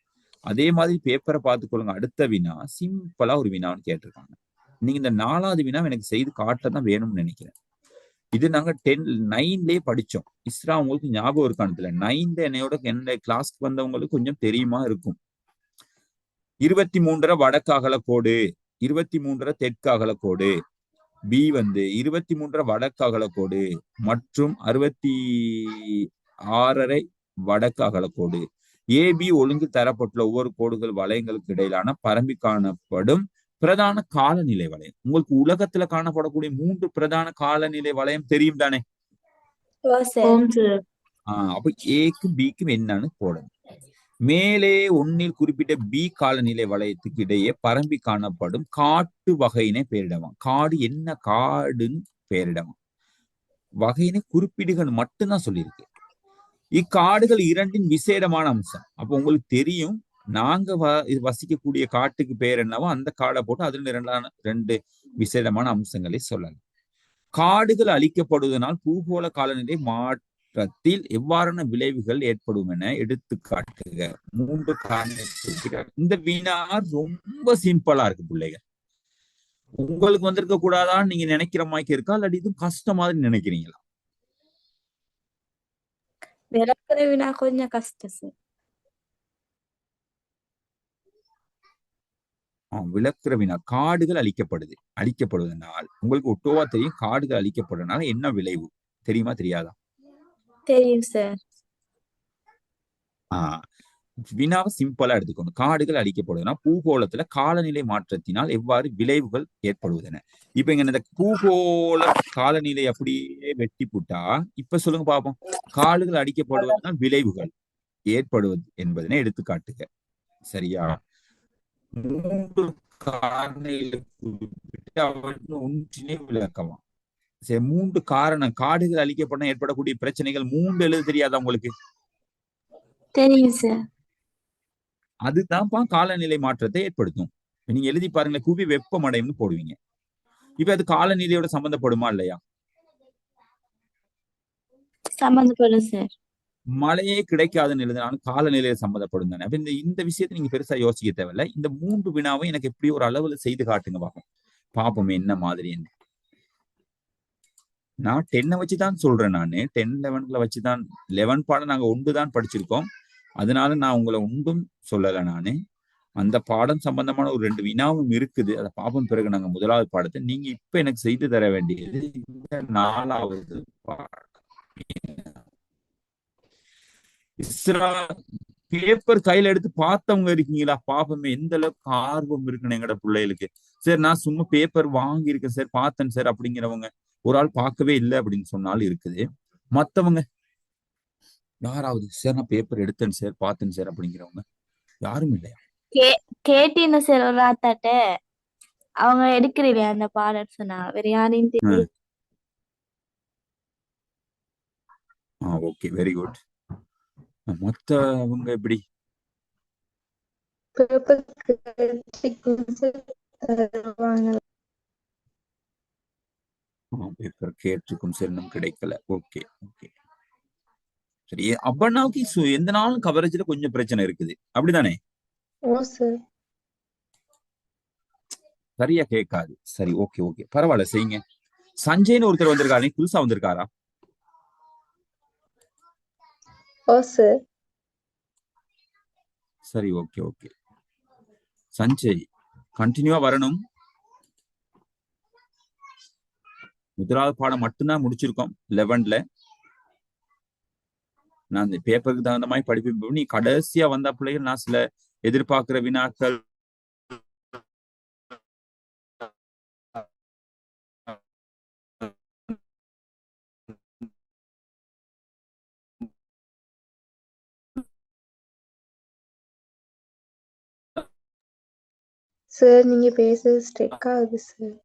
அதே மாதிரி பேப்பரை பார்த்துக்கொள்ளுங்க. அடுத்த வினா சிம்பிளா ஒரு வினான்னு கேட்டிருக்காங்க. நீங்க இந்த 4வது வினா எனக்கு செய்து காட்ட தான் வேணும்னு நினைக்கிறேன். இது நாங்க 9லயே படிச்சோம். இஸ்ரா உங்களுக்கு ஞாபகம் இருக்கான்னு தெரியல. 9 என்னோட கிளாஸ்க்கு வந்தவங்களுக்கு கொஞ்சம் தெரியுமா இருக்கும். 23 வடக்கு அகலக்கோடு, 23 தெற்கு அகலக்கோடு, பி 23 வடக்கு அகலக்கோடு மற்றும் 66 வடக்கு அகலக்கோடு. ஏபி ஒழுங்கு தரப்பட்டுள்ள ஒவ்வொரு கோடுகள் வளையங்களுக்கு இடையிலான பரம்பி காணப்படும் பிரதான காலநிலை வளையம். உங்களுக்கு உலகத்துல காணப்படக்கூடிய 3 பிரதான காலநிலை வளையம் தெரியும் தானே? அப்ப ஏக்கும் பிக்கும் என்னன்னு போடணும். மேலே 1ல் குறிப்பிட்ட பி காலநிலை வளையத்துக்கு இடையே பரம்பி காணப்படும் காட்டு வகையினை பெயரிடலாம். காடு என்ன காடுன்னு பெயரிடலாம். வகையினை குறிப்பிடுகள் மட்டும்தான் சொல்லியிருக்கு. இக்காடுகள் இரண்டின் விசேடமான அம்சம். அப்ப உங்களுக்கு தெரியும், நாங்க வசிக்கக்கூடிய காட்டுக்கு பெயர் என்னவோ அந்த காடை போட்டு அதுல 2 விசேடமான அம்சங்களை சொல்லலாம். காடுகள் அழிக்கப்படுவதனால் பூகோள காலநிலை மாற்றத்தில் எவ்வாறான விளைவுகள் ஏற்படும் என எடுத்து காட்டுக. 3 காரணம். இந்த வினா ரொம்ப சிம்பிளா இருக்கு பிள்ளைங்க. உங்களுக்கு வந்திருக்க கூடாதான்னு நீங்க நினைக்கிற மாதிரி இருக்கா, இல்லாட்டி இது கஷ்டம் மாதிரி நினைக்கிறீங்களா? விளக்குற வினா கொஞ்சம் கஷ்டம் சார். விளக்குற வினா. காடுகள் அழிக்கப்படுவதனால் உங்களுக்கு ஒட்டோவா தெரியும். காடுகள் அழிக்கப்படுறதுனால என்ன விளைவு தெரியுமா தெரியாதா? தெரியும் சார். வினாவை சிம்பிளா எடுத்துக்கணும். காடுகள் அழிக்கப்படுவதுனா பூகோளத்துல காலநிலை மாற்றத்தினால் எவ்வாறு விளைவுகள் ஏற்படுவதென. இப்ப இங்க இந்த பூகோள காலநிலை அப்படியே வெட்டி புட்டா, இப்ப சொல்லுங்க பாப்போம். காடுகள் அழிக்கப்படுவதனால் விளைவுகள் ஏற்படுவது என்பதனை எடுத்துக்காட்டுக. சரியா? 3 காரணிகளை குறிப்பிட்டு அவற்றின் ஒன்றினை விளக்கலாம். சரி, 3 காரணம். காடுகள் அழிக்கப்பட ஏற்படக்கூடிய பிரச்சனைகள் 3 எழுத தெரியாதா உங்களுக்கு? தெரியும் சார். அதுதான்ப்பா காலநிலை மாற்றத்தை ஏற்படுத்தும். நீங்க எழுதி பாருங்க, புவி வெப்பமடையும்னு போடுவீங்க. இப்ப அது காலநிலையோட சம்பந்தப்படுமா இல்லையா? சம்பந்தப்படும் சார். மழையே கிடைக்காதுன்னு எழுதினாலும் காலநிலையை சம்மந்தப்படும் தானே. அப்ப இந்த விஷயத்தை நீங்க பெருசா யோசிக்க தேவையில்ல. இந்த 3 வினாவும் எனக்கு எப்படி ஒரு அளவுல செய்து காட்டுங்க பார்ப்போம். பாப்போம் என்ன மாதிரி. நான் 10 வச்சுதான் சொல்றேன். நானு 10, 11 வச்சுதான். 11 பாடம் நாங்க ஒன்றுதான் படிச்சிருக்கோம். அதனால நான் உங்களை ஒன்றும் சொல்லல. நானு அந்த பாடம் சம்பந்தமான ஒரு 2 வினாவும் இருக்குது. அதை பார்ப்போம். பிறகு நாங்க 1வது பாடத்தை நீங்க இப்ப எனக்கு செய்து தர வேண்டியது இந்த 4வது பாடம். இஸ்ரா பேப்பர் கையில எடுத்து பார்த்தவங்க இருக்கீங்களா? பாப்போமே எந்த அளவுக்கு ஆர்வம் இருக்குன்னு எங்கட பிள்ளைகளுக்கு. சரி, நான் சும்மா பேப்பர் வாங்கியிருக்கேன் சார், பார்த்தேன் சார் அப்படிங்கிறவங்க ஒரு ஆள் பார்க்கவே இல்லை அப்படின்னு சொன்னாலும் இருக்குது. மத்தவங்க யாராவது சார் நான் பேப்பர் எடுத்தேன் சார், பார்த்தேன் சார் அப்படிங்கிறவங்க யாரும் இல்லையா? கேட்டீங்க சார் ஒரு ஆத்தாட்ட. அவங்க எடுக்கிறீங்க அந்த பாடம் சொன்னா வேற யாரையும் தெரியும். Okay, very good. மத்தவங்க எப்படி? பேப்பர் கேட்டிருக்கும் சார், இன்னும் கிடைக்கல. ஓகே ஓகே சரி. அப்பனாவுக்கு எந்த நாளும் கவரேஜ்ல கொஞ்சம் பிரச்சனை இருக்குது, அப்படிதானே? சரியா கேட்காது. சரி, ஓகே ஓகே பரவாயில்ல, செய்யுங்க. சஞ்சய்னு ஒருத்தர் வந்திருக்காரு, புதுசா வந்திருக்காரா? சரி, ஓகே ஓகே. சஞ்சய் கண்டினியூவா வரணும். 1வது பாடம் மட்டும்தான் முடிச்சிருக்கோம் 11ல. நான் இந்த பேப்பருக்கு தகுந்த மாதிரி படிப்பேன். நீ கடைசியா வந்த பிள்ளைகள் நான் சில எதிர்பார்க்கிற வினாக்கள் சார் நீங்க பேசுறது ஸ்ட்ரெக் ஆகுது சார்.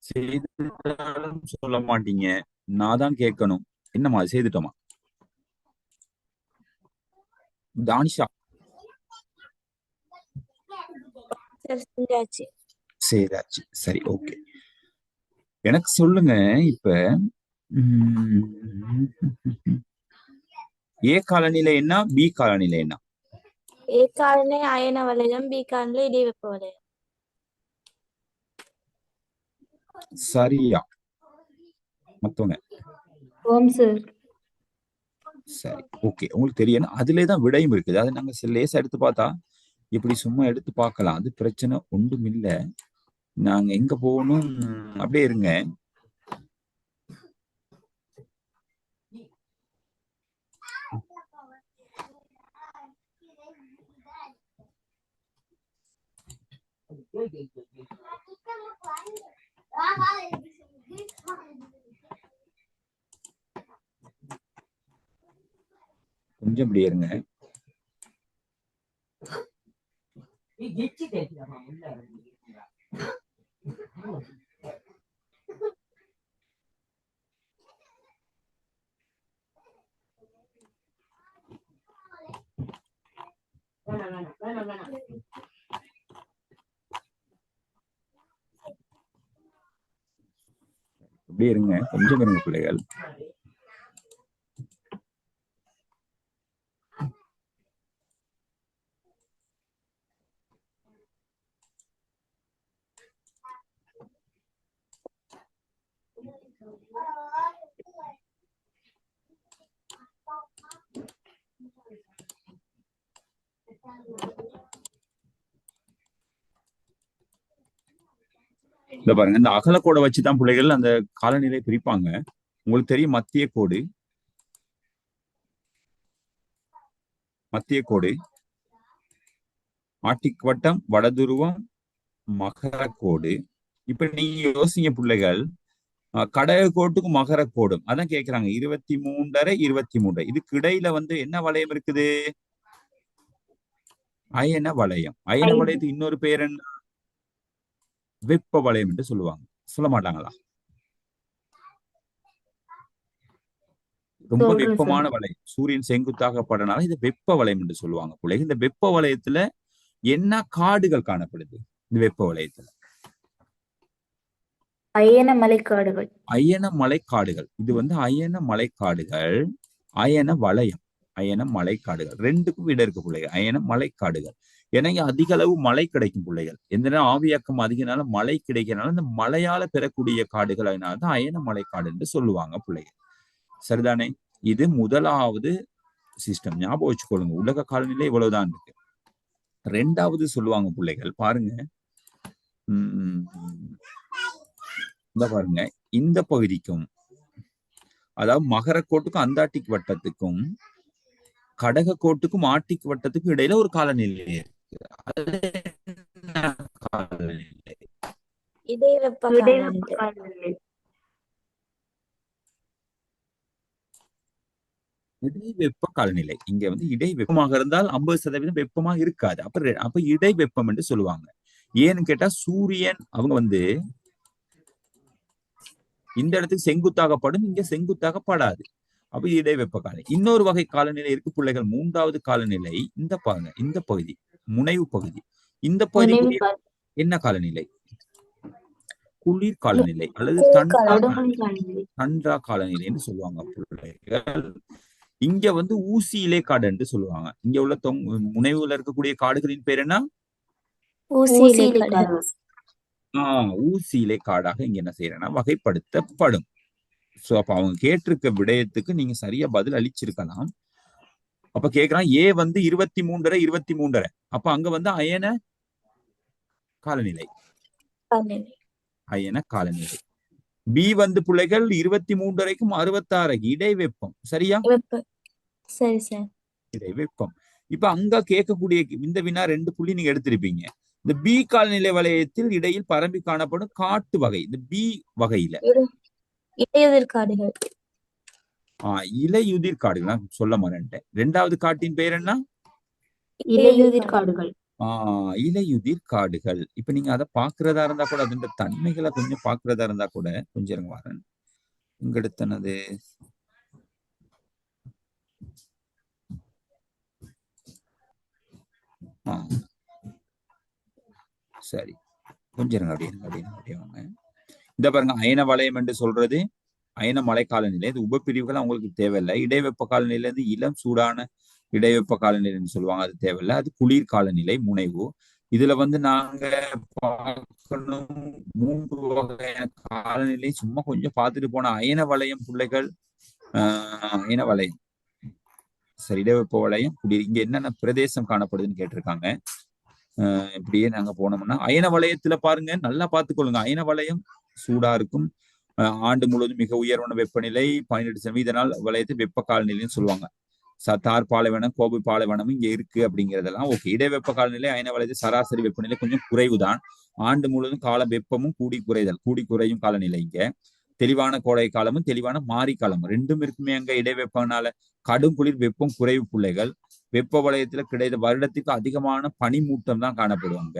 செய்துட்டாலும் சொல்ல மாட்டீங்க. நான் தான் கேட்கணும். என்னம்மா செய்துட்டோமா? தானிஷா சார் செஞ்சாச்சு. செய்தாச்சு. சரி, ஓகே. எனக்கு சொல்லுங்க இப்ப உம், ஏ காலநிலை என்ன, பி காலநிலை என்ன? ஏ காலனி அயன வளையம், பி காலனில இடைவெப்ப வளையம். சரியா மத்தவங்க? ஓம் சார். சரி, ஓகே. உங்களுக்கு தெரியணும் அதுலதான் விடையும் இருக்குது. அதை நாங்க லேசா எடுத்து பார்த்தா இப்படி சும்மா எடுத்து பார்க்கலாம், அது பிரச்சனை ஒன்றும் இல்ல. நாங்க எங்க போகணும், அப்படியே இருங்க. கொஞ்சம் இப்படி இருங்க. இப்படி இருங்க, கொஞ்சம் இருங்க பிள்ளைகள். இந்த பாருங்க, இந்த அகலக்கோடை வச்சுதான் பிள்ளைகள் அந்த காலநிலை பிரிப்பாங்க. உங்களுக்கு தெரியும் மத்திய கோடு, மத்திய கோடு, ஆர்டிக் வட்டம், வடதுருவம், மகர கோடு. இப்ப நீங்க யோசிங்க பிள்ளைகள், கடக கோட்டுக்கும் மகர கோடும் அதான் கேக்குறாங்க. 23 23 இதுக்கு இடையில என்ன வளையம் இருக்குது? அயன வளையம். அயன வளையத்துக்கு இன்னொரு பேர் என்ன? வெப்ப வளையம் என்று சொல்லுவாங்க. சொல்ல மாட்டாங்களா? ரொம்ப வெப்பமான வளையம், சூரியன் செங்குத்தாக படனால இது வெப்ப வளையம் என்று சொல்லுவாங்க பிள்ளைகள். இந்த வெப்ப வளையத்துல என்ன காடுகள் காணப்படுது? இந்த வெப்ப வளையத்துல அயன மலைக்காடுகள். அயன மலைக்காடுகள். இது அயன மலைக்காடுகள், அயன வளையம், அயன மலைக்காடுகள் ரெண்டுக்கும் விட இருக்கு பிள்ளைகள். அயன மலைக்காடுகள் எனக்கு அதிக அளவு மழை கிடைக்கும் பிள்ளைகள். எந்த நேரம் ஆவியாக்கம் அதிகனால மழை கிடைக்கிறனால இந்த மழையால பெறக்கூடிய காடுகள் அதனாலதான் அயன மலைக்காடு என்று சொல்லுவாங்க பிள்ளைகள். சரிதானே? இது முதலாவது சிஸ்டம், ஞாபகம் வச்சுக்கொள்ளுங்க. உலக காலநிலை இவ்வளவுதான் இருக்கு. ரெண்டாவது சொல்லுவாங்க பிள்ளைகள், பாருங்க. இந்த பாருங்க, இந்த பகுதிக்கும் அதாவது மகர கோட்டுக்கும் அந்தார்டிக் வட்டத்துக்கும் கடக கோட்டுக்கும் ஆர்டிக் வட்டத்துக்கும் இடையில ஒரு காலநிலை இருக்கு. இடைவெப்ப காலநிலை. இடைவெப்ப காலநிலை. இங்க இடை வெப்பமாக இருந்தால் 50% வெப்பமாக இருக்காது. அப்ப இடை வெப்பம் என்று சொல்லுவாங்க. ஏன்னு கேட்டா சூரியன் அவங்க இந்த இடத்துக்கு செங்குத்தாகப்படும், இங்க செங்குத்தாகப்படாது. அப்ப இடை வெப்ப காலநிலை. இன்னொரு வகை காலநிலை இருக்கு பிள்ளைகள், மூன்றாவது காலநிலை. இந்த பாருங்க, இந்த பகுதி முனைவு பகுதி. இந்த பகுதி என்ன காலநிலை? குளிர் காலநிலை அல்லது தண்டா காலநிலைன்னு சொல்லுவாங்க பிள்ளைகள். இங்க ஊசி இலை காடு என்று சொல்லுவாங்க. இங்க உள்ள முனைவுல இருக்கக்கூடிய காடுகளின் பேர் என்ன? ஊசி இலை காடாக இங்க என்ன செய்யறேன்னா வகைப்படுத்தப்படும். சோ அப்ப அவங்க கேட்டிருக்க விடயத்துக்கு நீங்க சரியா பதில் அளிச்சிருக்கலாம். அப்ப கேக்குறான் ஏ 23 23. அப்ப அங்க அயன காலநிலை, அயன காலநிலை. பி பிள்ளைகள் 23க்கும் 66 இடை வெப்பம். சரியா? சரி சார். இடை வெப்பம். இப்ப அங்க கேட்கக்கூடிய இந்த வினா 2 புள்ளி நீங்க எடுத்திருப்பீங்க. இந்த பி காலநிலை வளையத்தில் இடையில் பரம்பி காணப்படும் காட்டு வகை, இந்த பி வகையில இலையுதிர் காடுகள். இலையுதிர் காடுகள் சொல்ல மாட்டேன். ரெண்டாவது காட்டின் பெயர் என்ன? இலையுதிர் காடுகள். இலையுதிர் காடுகள். இப்ப நீங்க அதை பாக்குறதா இருந்தா கூட, அதுன்ற தன்மைகளை கொஞ்சம் பாக்குறதா இருந்தா கூட கொஞ்சம் இருங்க வரேன். இங்க எடுத்தனது சரி, கொஞ்சம் இருங்க. அப்படியே வாங்க. இந்த பாருங்க அயன வலயம் என்று சொல்றது அயன மழை காலநிலை. இது உபப்பிரிவுகள் அவங்களுக்கு தேவையில்லை. இடைவெப்ப காலநிலை இருந்து இளம் சூடான இடைவெப்ப காலநிலைன்னு சொல்லுவாங்க, அது தேவையில்லை. அது குளிர் காலநிலை முனைவு. இதுல நாங்க பார்க்கணும் 3 வகையான காலநிலை. சும்மா கொஞ்சம் பார்த்துட்டு போன அயன வலயம் பிள்ளைகள். அயன வலயம் சரி, இடைவெப்ப வலயம் குளிர். இங்க என்னென்ன பிரதேசம் காணப்படுதுன்னு கேட்டிருக்காங்க. இப்படியே நாங்க போனோம்னா அயன வலயத்துல பாருங்க, நல்லா பார்த்துக்கொள்ளுங்க. அயன வலயம் சூடா இருக்கும். ஆண்டு முழுவதும் மிக உயர்வான வெப்பநிலை 18 இதனால் வலயத்தை வெப்ப காலநிலைன்னு சொல்லுவாங்க. தார் பாலைவனம், கோபை பாலைவனம் இங்க இருக்கு அப்படிங்கிறதெல்லாம் ஓகே. இடைவெப்ப காலநிலை அயன வலயத்தில் சராசரி வெப்பநிலை கொஞ்சம் குறைவுதான். ஆண்டு முழுவதும் கால வெப்பமும் கூடி குறையும் காலநிலை இங்க. தெளிவான கோடை காலமும் தெளிவான மாரி காலமும் ரெண்டும் இருக்குமே அங்க. இடைவெப்பனால கடும் குளிர் வெப்பம் குறைவு பிள்ளைகள். வெப்ப வலயத்துல கிடைத்த வருடத்துக்கு அதிகமான பனிமூட்டம் தான் காணப்படுவாங்க.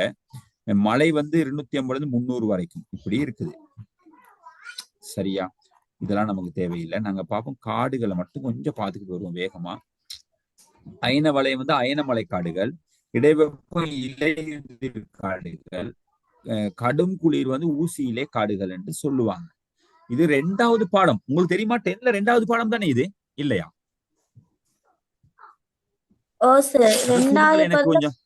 மழை 250 300 வரைக்கும் இப்படி இருக்குது. சரியா? இதெல்லாம் நமக்கு தேவையில்லை. நாங்க பார்ப்போம் காடுகளை மட்டும் கொஞ்சம் பார்த்துக்கிட்டு வருவோம் வேகமா. அயன வலயம் அயன மலை காடுகள், இடைவெப்ப இலையுதிர் காடுகள், கடும் குளிர் ஊசி காடுகள் என்று சொல்லுவாங்க. இது 2வது பாடம். உங்களுக்கு தெரியுமா? 10ல 2வது பாடம் தானே இது, இல்லையா? ஓ சார், சொல்லுங்களேன் எனக்கு கொஞ்சம்.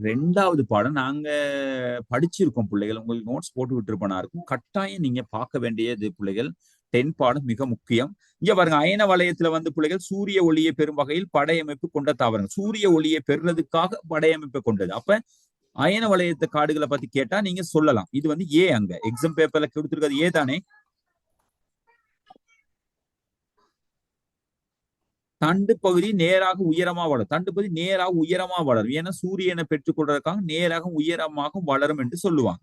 2வது பாடம் நாங்க படிச்சிருக்கோம் பிள்ளைகள். உங்களுக்கு நோட்ஸ் போட்டு விட்டுருப்பனா இருக்கும். கட்டாயம் நீங்க பார்க்க வேண்டியது பிள்ளைகள். 10 பாடம் மிக முக்கியம். இங்க பாருங்க, அயன வலயத்துல பிள்ளைகள் சூரிய ஒளியை பெறும் வகையில் படையமைப்பு கொண்ட தாவரங்கள். சூரிய ஒளியை பெறுறதுக்காக படையமைப்பு கொண்டது. அப்ப அயன வலயத்து காடுகளை பத்தி கேட்டா நீங்க சொல்லலாம். இது ஏ அங்க எக்ஸாம் பேப்பர்ல கொடுத்துருக்கிறது ஏ தானே. தண்டு பகுதி நேராக உயரமா வளரும். தண்டு பகுதி நேராக உயரமா வளரும். ஏன்னா சூரியனை பெற்றுக் கொள்றதுக்காக நேராக உயரமாக வளரும் என்று சொல்லுவாங்க.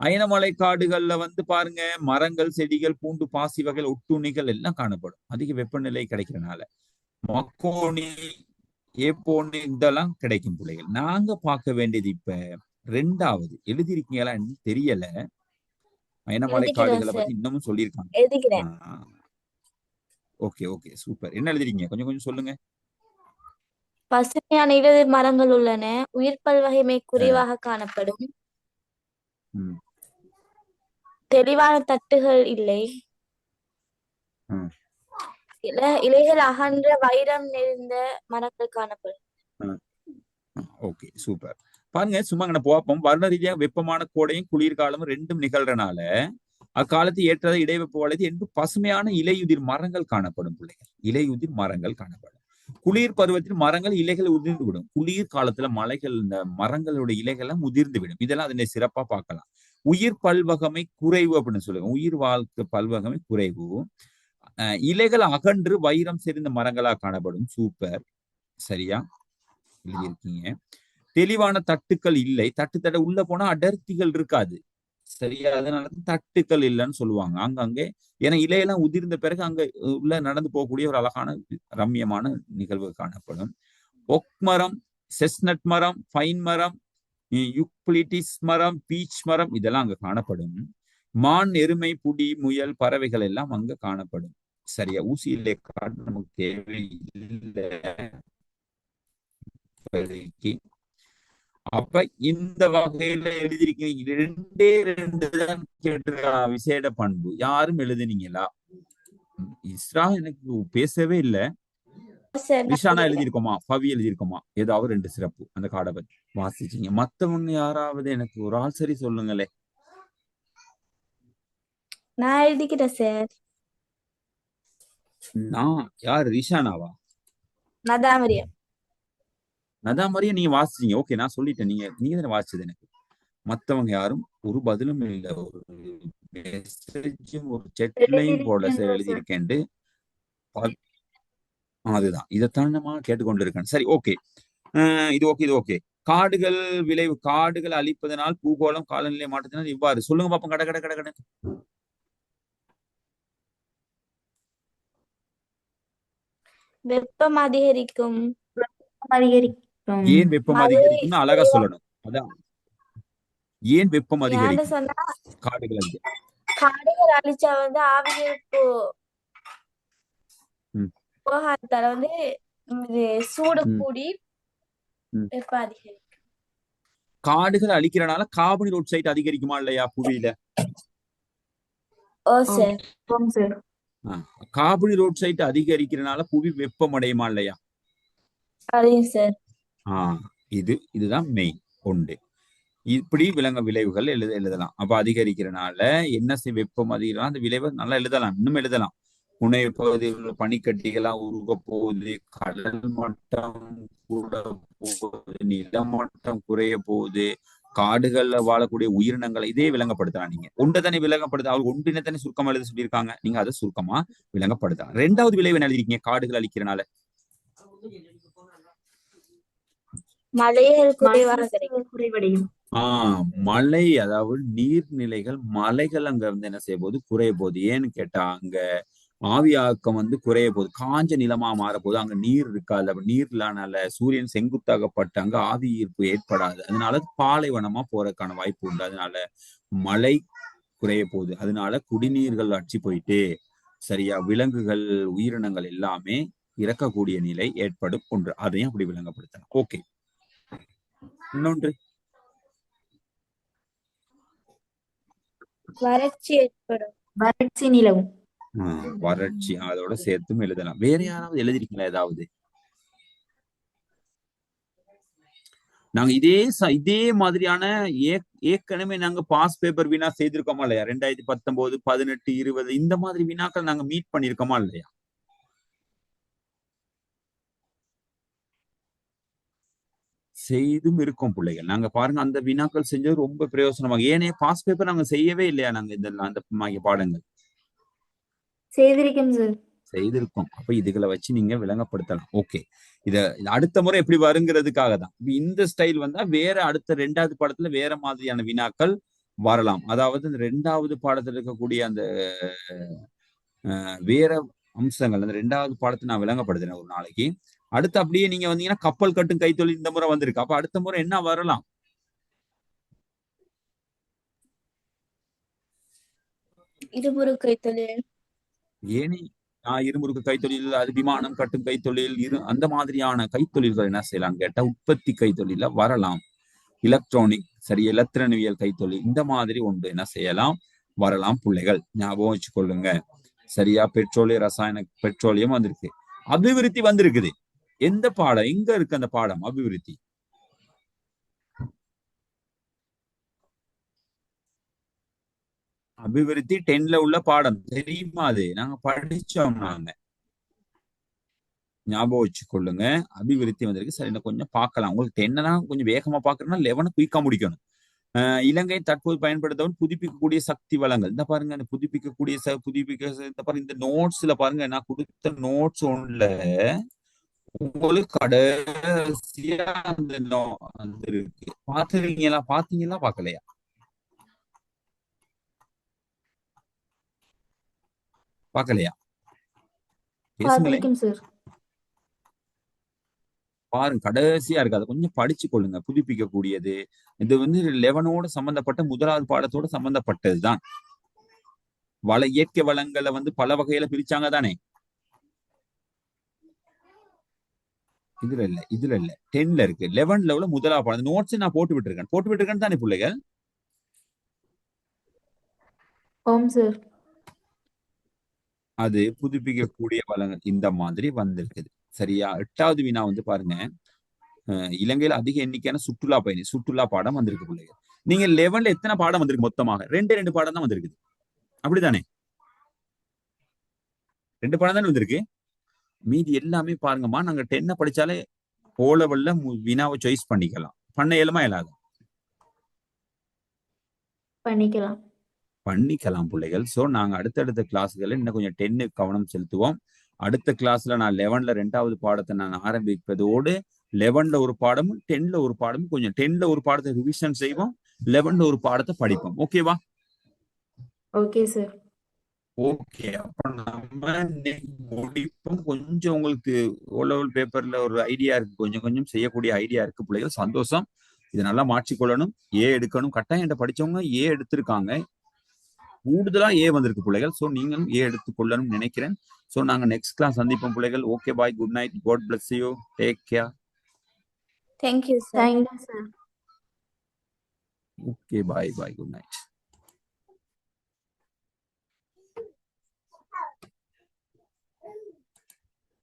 அயனமலை காடுகள்ல பாருங்க, மரங்கள், செடிகள், பூண்டு, பாசி வகைகள், ஒட்டுண்ணிகள் எல்லாம் காணப்படும். அதிக வெப்பநிலை கிடைக்கிறதுனால மக்கோணி, ஏப்போனி இதெல்லாம் கிடைக்கும் பிள்ளைகள். நாங்க பார்க்க வேண்டியது இப்ப 2வது எழுதியிருக்கீங்களா தெரியல. அயனமலை காடுகளை பத்தி இன்னமும் சொல்லியிருக்காங்க. Okay okay super. என்ன எழுதிருக்கீங்க? கொஞ்சம் கொஞ்சம் சொல்லுங்க. பசுமையான இலையுதிர் மரங்கள் உள்ளன. உயிர் பல்வகைமை குறைவாக காணப்படும். தெளிவான தட்டுகள் இல்லை. இலைகள் அகன்ற வைரம் நிறைந்த மரங்கள் காணப்படும். Okay super. பாருங்க, சும்மா போப்போம். வருட ரீதியாக வெப்பமான கோடையும் குளிர்காலமும் ரெண்டும் நிகழ்றனால அக்காலத்து ஏற்ற இடைவெப்ப வலயத்தில் என்று பசுமையான இலையுதிர் மரங்கள் காணப்படும் பிள்ளைகள். இலையுதிர் மரங்கள் காணப்படும். குளிர் பருவத்தில் மரங்கள் இலைகள் உதிர்ந்து விடும். குளிர் காலத்துல மலைகள் இந்த மரங்களுடைய இலைகள் எல்லாம் உதிர்ந்து விடும். இதெல்லாம் அதனை சிறப்பா பார்க்கலாம். உயிர் பல்வகமை குறைவு அப்படின்னு சொல்லுவாங்க. உயிர் வாழ்க்கை பல்வகமை குறைவு. இலைகள் அகன்று வைரம் செறிந்த மரங்களா காணப்படும். சூப்பர். சரியா எழுதியிருக்கீங்க. தெளிவான தட்டுக்கள் இல்லை. தட்டு உள்ள போனா அடர்த்திகள் இருக்காது. சரியா? அதனால தட்டுக்கள் இல்லைன்னு சொல்லுவாங்க அங்கங்கே. ஏன்னா இலையெல்லாம் உதிர்ந்த பிறகு அங்க உள்ள நடந்து போகக்கூடிய ஒரு அழகான ரம்யமான நிகழ்வு காணப்படும். ஒக் மரம், செஸ்னட் மரம், பைன் மரம், யுக்லிட்டிஸ் மரம், பீச் மரம் இதெல்லாம் அங்க காணப்படும். மான், எருமை, புடி, முயல், பறவைகள் எல்லாம் அங்க காணப்படும். சரியா? ஊசி இலை காடு நமக்கு தேவையில்லை. அப்ப இந்த வகையில எழுதிருக்கீங்க. 2 தான் கேட்டிருக்கா விசேட பண்பு. யாரும் எழுதுனீங்களா? இஸ்ரா எனக்கு பேசவே இல்லை. ரிஷானா எழுதியிருக்கோமா? பவி எழுதியிருக்கோமா? ஏதாவது 2 சிறப்பு அந்த காடை பத்தி வாசிச்சீங்க. மத்தவங்க யாராவது எனக்கு ஒரு ஆள் சரி சொல்லுங்களே. நான் எழுதிக்கிறேன் சார். நான் யார்? ரிஷானாவா? நதாமரியம். நதாமரியம் நீங்க வாசிச்சீங்க. ஓகே, நான் சொல்லிட்டேன். நீங்க தானே வாசிச்சது. எனக்கு மத்தவங்க யாரும் ஒரு பதிலும் இல்லை. ஒரு மெசேஜும் ஒரு செட்லையும் போட எழுதியிருக்கேன். அதுதான் இதைத்தான் நம்ம கேட்டுக்கொண்டிருக்கேன். சரி, ஓகே. இது ஓகே, இது ஓகே. காடுகள் விளைவு. காடுகள் அழிப்பதனால் பூகோளம் காலநிலை மாற்றத்தினால் இவ்வாறு சொல்லுங்க பாப்போம். கட கட கட கட வெப்பம் அதிகரிக்கும். ஏன் வெப்பம் அதிகரிக்கும்? அழகா சொல்லணும். அதான் ஏன் வெப்பம் அதிகரிக்கும்? காடுகள் அழிச்சா ஆவியீர்ப்பு போகாதால சூடு கூடி வெப்பம் அதிகரிக்கும். காடுகளை அழிக்கிறனால கார்பன் டை ஆக்சைடு அதிகரிக்குமா இல்லையா புவியில? ஓ ஓம் சார். ஓம் சார். கார்பன் டை ஆக்சைடு அதிகரிக்கிறனால புவி வெப்பமடையுமா இல்லையா? அதையும் சார். இதுதான் மெயின் ஒன்று. இப்படி விளைவுகள் எழுதலாம். அப்ப அதிகரிக்கிறனால என்ன வெப்பம் அதிகரிக்கலாம், அந்த விளைவை நல்லா எழுதலாம், இன்னும் எழுதலாம். புனை பகுதிகளில் பனிக்கட்டிகளா உருக போகுது, கடல் மட்டம் கூட போகுது, நிலமட்டம் குறைய போகுது, காடுகள்ல வாழக்கூடிய உயிரினங்களை இதே விளங்கப்படுத்தலாம். நீங்க ஒன்றை விளங்கப்படுத்த அவர் ஒன்றினத்தானே சுருக்கமா எழுத சொல்லியிருக்காங்க, நீங்க அதை சுருக்கமா விளங்கப்படுத்தலாம். ரெண்டாவது விளைவு என்ன எழுதிருக்கீங்க? காடுகள் அழிக்கிறனால மழைகள் குறைவாக கிடைக்கும். குறைவடையும். மழை, அதாவது நீர்நிலைகள், மலைகள் அங்க வந்து என்ன செய்ய போகுது? குறைய போகுது. ஏன்னு கேட்டா அங்க ஆவியாக்கம் வந்து குறைய போகுது, காஞ்ச நிலமா மாற போகுது. அங்க நீர் இருக்காது. அப்ப நீர் இல்லாதனால சூரியன் செங்குத்தாகப்பட்டு அங்க ஆவி ஈர்ப்பு ஏற்படாது. அதனால பாலைவனமா போறதுக்கான வாய்ப்பு உண்டு. அதனால மழை குறைய போகுது. அதனால குடிநீர்கள் அடிச்சு போயிட்டு சரியா விலங்குகள், உயிரினங்கள் எல்லாமே இறக்கக்கூடிய நிலை ஏற்படும் ஒன்று. அதையும் அப்படி விளங்கப்படுத்தலாம். ஓகே. இன்னொன்று வறட்சி ஏற்படும். வறட்சி நிலவும். வறட்சி அதோட சேர்த்தும் எழுதலாம். வேற யாராவது எழுதிருக்கீங்களா ஏதாவது? நாங்க இதே மாதிரியான ஏற்கனவே நாங்க பாஸ் பேப்பர் வினா செய்திருக்கோமா இல்லையா? 2019, 18, 20 இந்த மாதிரி வினாக்கள் நாங்க மீட் பண்ணிருக்கோமா இல்லையா? செய்தும் இருக்கும் பிள்ளைகள். நாங்க பாருங்க அந்த வினாக்கள் செஞ்சது ரொம்ப பிரயோசனமாக. ஏனே பாஸ் பேப்பர் நாங்க செய்யவே இல்லையா? நாங்க இதெல்லாம் அந்த பாடங்கள் செய்திருக்கோம் சார். செய்திருக்கோம். அப்ப இதுகளை வச்சு நீங்க விளங்கப்படுத்தலாம். ஓகே. இத அடுத்த முறை எப்படி வருங்கிறதுக்காக தான் இந்த ஸ்டைல் வந்தா வேற அடுத்த 2வது பாடத்துல வேற மாதிரியான வினாக்கள் வரலாம். அதாவது இந்த 2வது பாடத்துல இருக்கக்கூடிய அந்த வேற அம்சங்கள் அந்த 2வது பாடத்தை நான் விளங்கப்படுத்தினேன் ஒரு நாளைக்கு. அடுத்து அப்படியே நீங்க வந்தீங்கன்னா கப்பல் கட்டும் கைத்தொழில் இந்த முறை வந்திருக்கு. அப்ப அடுத்த முறை என்ன வரலாம்? இருபுறு கைத்தொழில், ஏனி இருமுருக்கு கைத்தொழில், அது விமானம் கட்டும் கைத்தொழில், அந்த மாதிரியான கைத்தொழில்கள் என்ன செய்யலாம் கேட்டா உற்பத்தி கைத்தொழில வரலாம். எலக்ட்ரானிக் சரி, எலக்ட்ரனியல் கைத்தொழில் இந்த மாதிரி ஒன்று என்ன செய்யலாம் வரலாம். பிள்ளைகள் ஞாபகம் வச்சுக்கொள்ளுங்க. சரியா? பெட்ரோலியம் வந்திருக்கு, அபிவிருத்தி வந்திருக்குது. எந்த பாடம் எங்க இருக்கு? அந்த பாடம் அபிவிருத்தி அபிவிருத்தி 10ல உள்ள பாடம் தெரியுமா? அது நாங்க படிச்சோம். நாங்க ஞாபகம் வச்சுக்கொள்ளுங்க. அபிவிருத்தி வந்திருக்கு. சரி, கொஞ்சம் பார்க்கலாம். உங்களுக்கு 10 கொஞ்சம் வேகமா பாக்குறேன்னா 11 குயிக்கா முடிக்கணும். இலங்கை தற்போது பயன்படுத்தவும் புதுப்பிக்கக்கூடிய சக்தி வளங்கள். இந்த பாருங்க, இந்த புதுப்பிக்கக்கூடிய இந்த பாருங்க, இந்த நோட்ஸ்ல பாருங்க, நான் கொடுத்த நோட்ஸ் ஒன்றுல உங்களுக்கு கடைசியா அந்த இருக்கு. பாத்தீங்களா பாக்கலையா? பாக்கலையா? பேசுங்களேன். பார்த்திருக்கோம் சார். பாருங்க, கடைசியா இருக்கு. அதை கொஞ்சம் படிச்சு கொள்ளுங்க. புதுப்பிக்கக்கூடியது இது வந்து 11ஓட சம்பந்தப்பட்ட 1வது பாடத்தோட சம்பந்தப்பட்டதுதான். இயற்கை வளங்களை வந்து பல வகையில பிரிச்சாங்க தானே? இதுல இல்ல 10ல இருக்கு. 11ல உள்ள 1வது பாடம் நோட்ஸ் நான் போட்டு விட்டுருக்கேன் தானே பிள்ளைகள்? ஓம் சார். அது புதுப்பிக்கக்கூடிய வளங்கள் இந்த மாதிரி வந்திருக்குது. சரியா? 8வது வினா வந்து பாருங்க, இலங்கையில அதிக எண்ணிக்கையான சுற்றுலா பாடம் வந்திருக்கு பிள்ளைகள். நீங்க 11ல எத்தனை பாடம் வந்திருக்கு? மொத்தமாக 2 பாடம் தான் வந்திருக்குது. அப்படித்தானே? 2 பாடம் தானே வந்திருக்கு. மீதி எல்லாமே பாருங்கம்மா, நாங்க 10 படிச்சாலே ஓலவல்ல வினாவை சாய்ஸ் பண்ணிக்கலாம். பண்ண இயலுமா இயலாது? பண்ணிக்கலாம் பிள்ளைகள். சோ நாங்க அடுத்தடுத்த கிளாஸ்களை இன்னும் கொஞ்சம் 10 கவனம் செலுத்துவோம். அடுத்த கிளாஸ்ல நான் 11ல 2வது பாடத்தை நான் ஆரம்பிப்பதோடு 11ல ஒரு பாடமும் 10ல ஒரு பாடமும், கொஞ்சம் 10ல ஒரு பாடத்தை ரிவிஷன் செய்வோம், 11ல ஒரு பாடத்தை படிப்போம். ஓகேவா? Okay sir. ஓகே. அப்ப நம்ம முடிப்போம். கொஞ்சம் உங்களுக்கு ஓலெவல் பேப்பர்ல ஒரு ஐடியா இருக்கு, கொஞ்சம் செய்யக்கூடிய ஐடியா இருக்கு பிள்ளைகள். சந்தோஷம். இதை நல்லா மாற்றிக்கொள்ளணும். எடுக்கணும். கட்டாயம் என்கிட்ட படிச்சவங்க எடுத்திருக்காங்க. கூடுதலா வந்திருக்கு பிள்ளைகள். சோ நீங்களும் எடுத்துக்கொள்ளணும்னு நினைக்கிறேன். சோ நாங்க நெக்ஸ்ட் கிளாஸ் சந்திப்போம் பிள்ளைகள். Okay, bye, good night, God bless you, take care. Thank you sir. Thank you sir. Okay, bye bye, good night.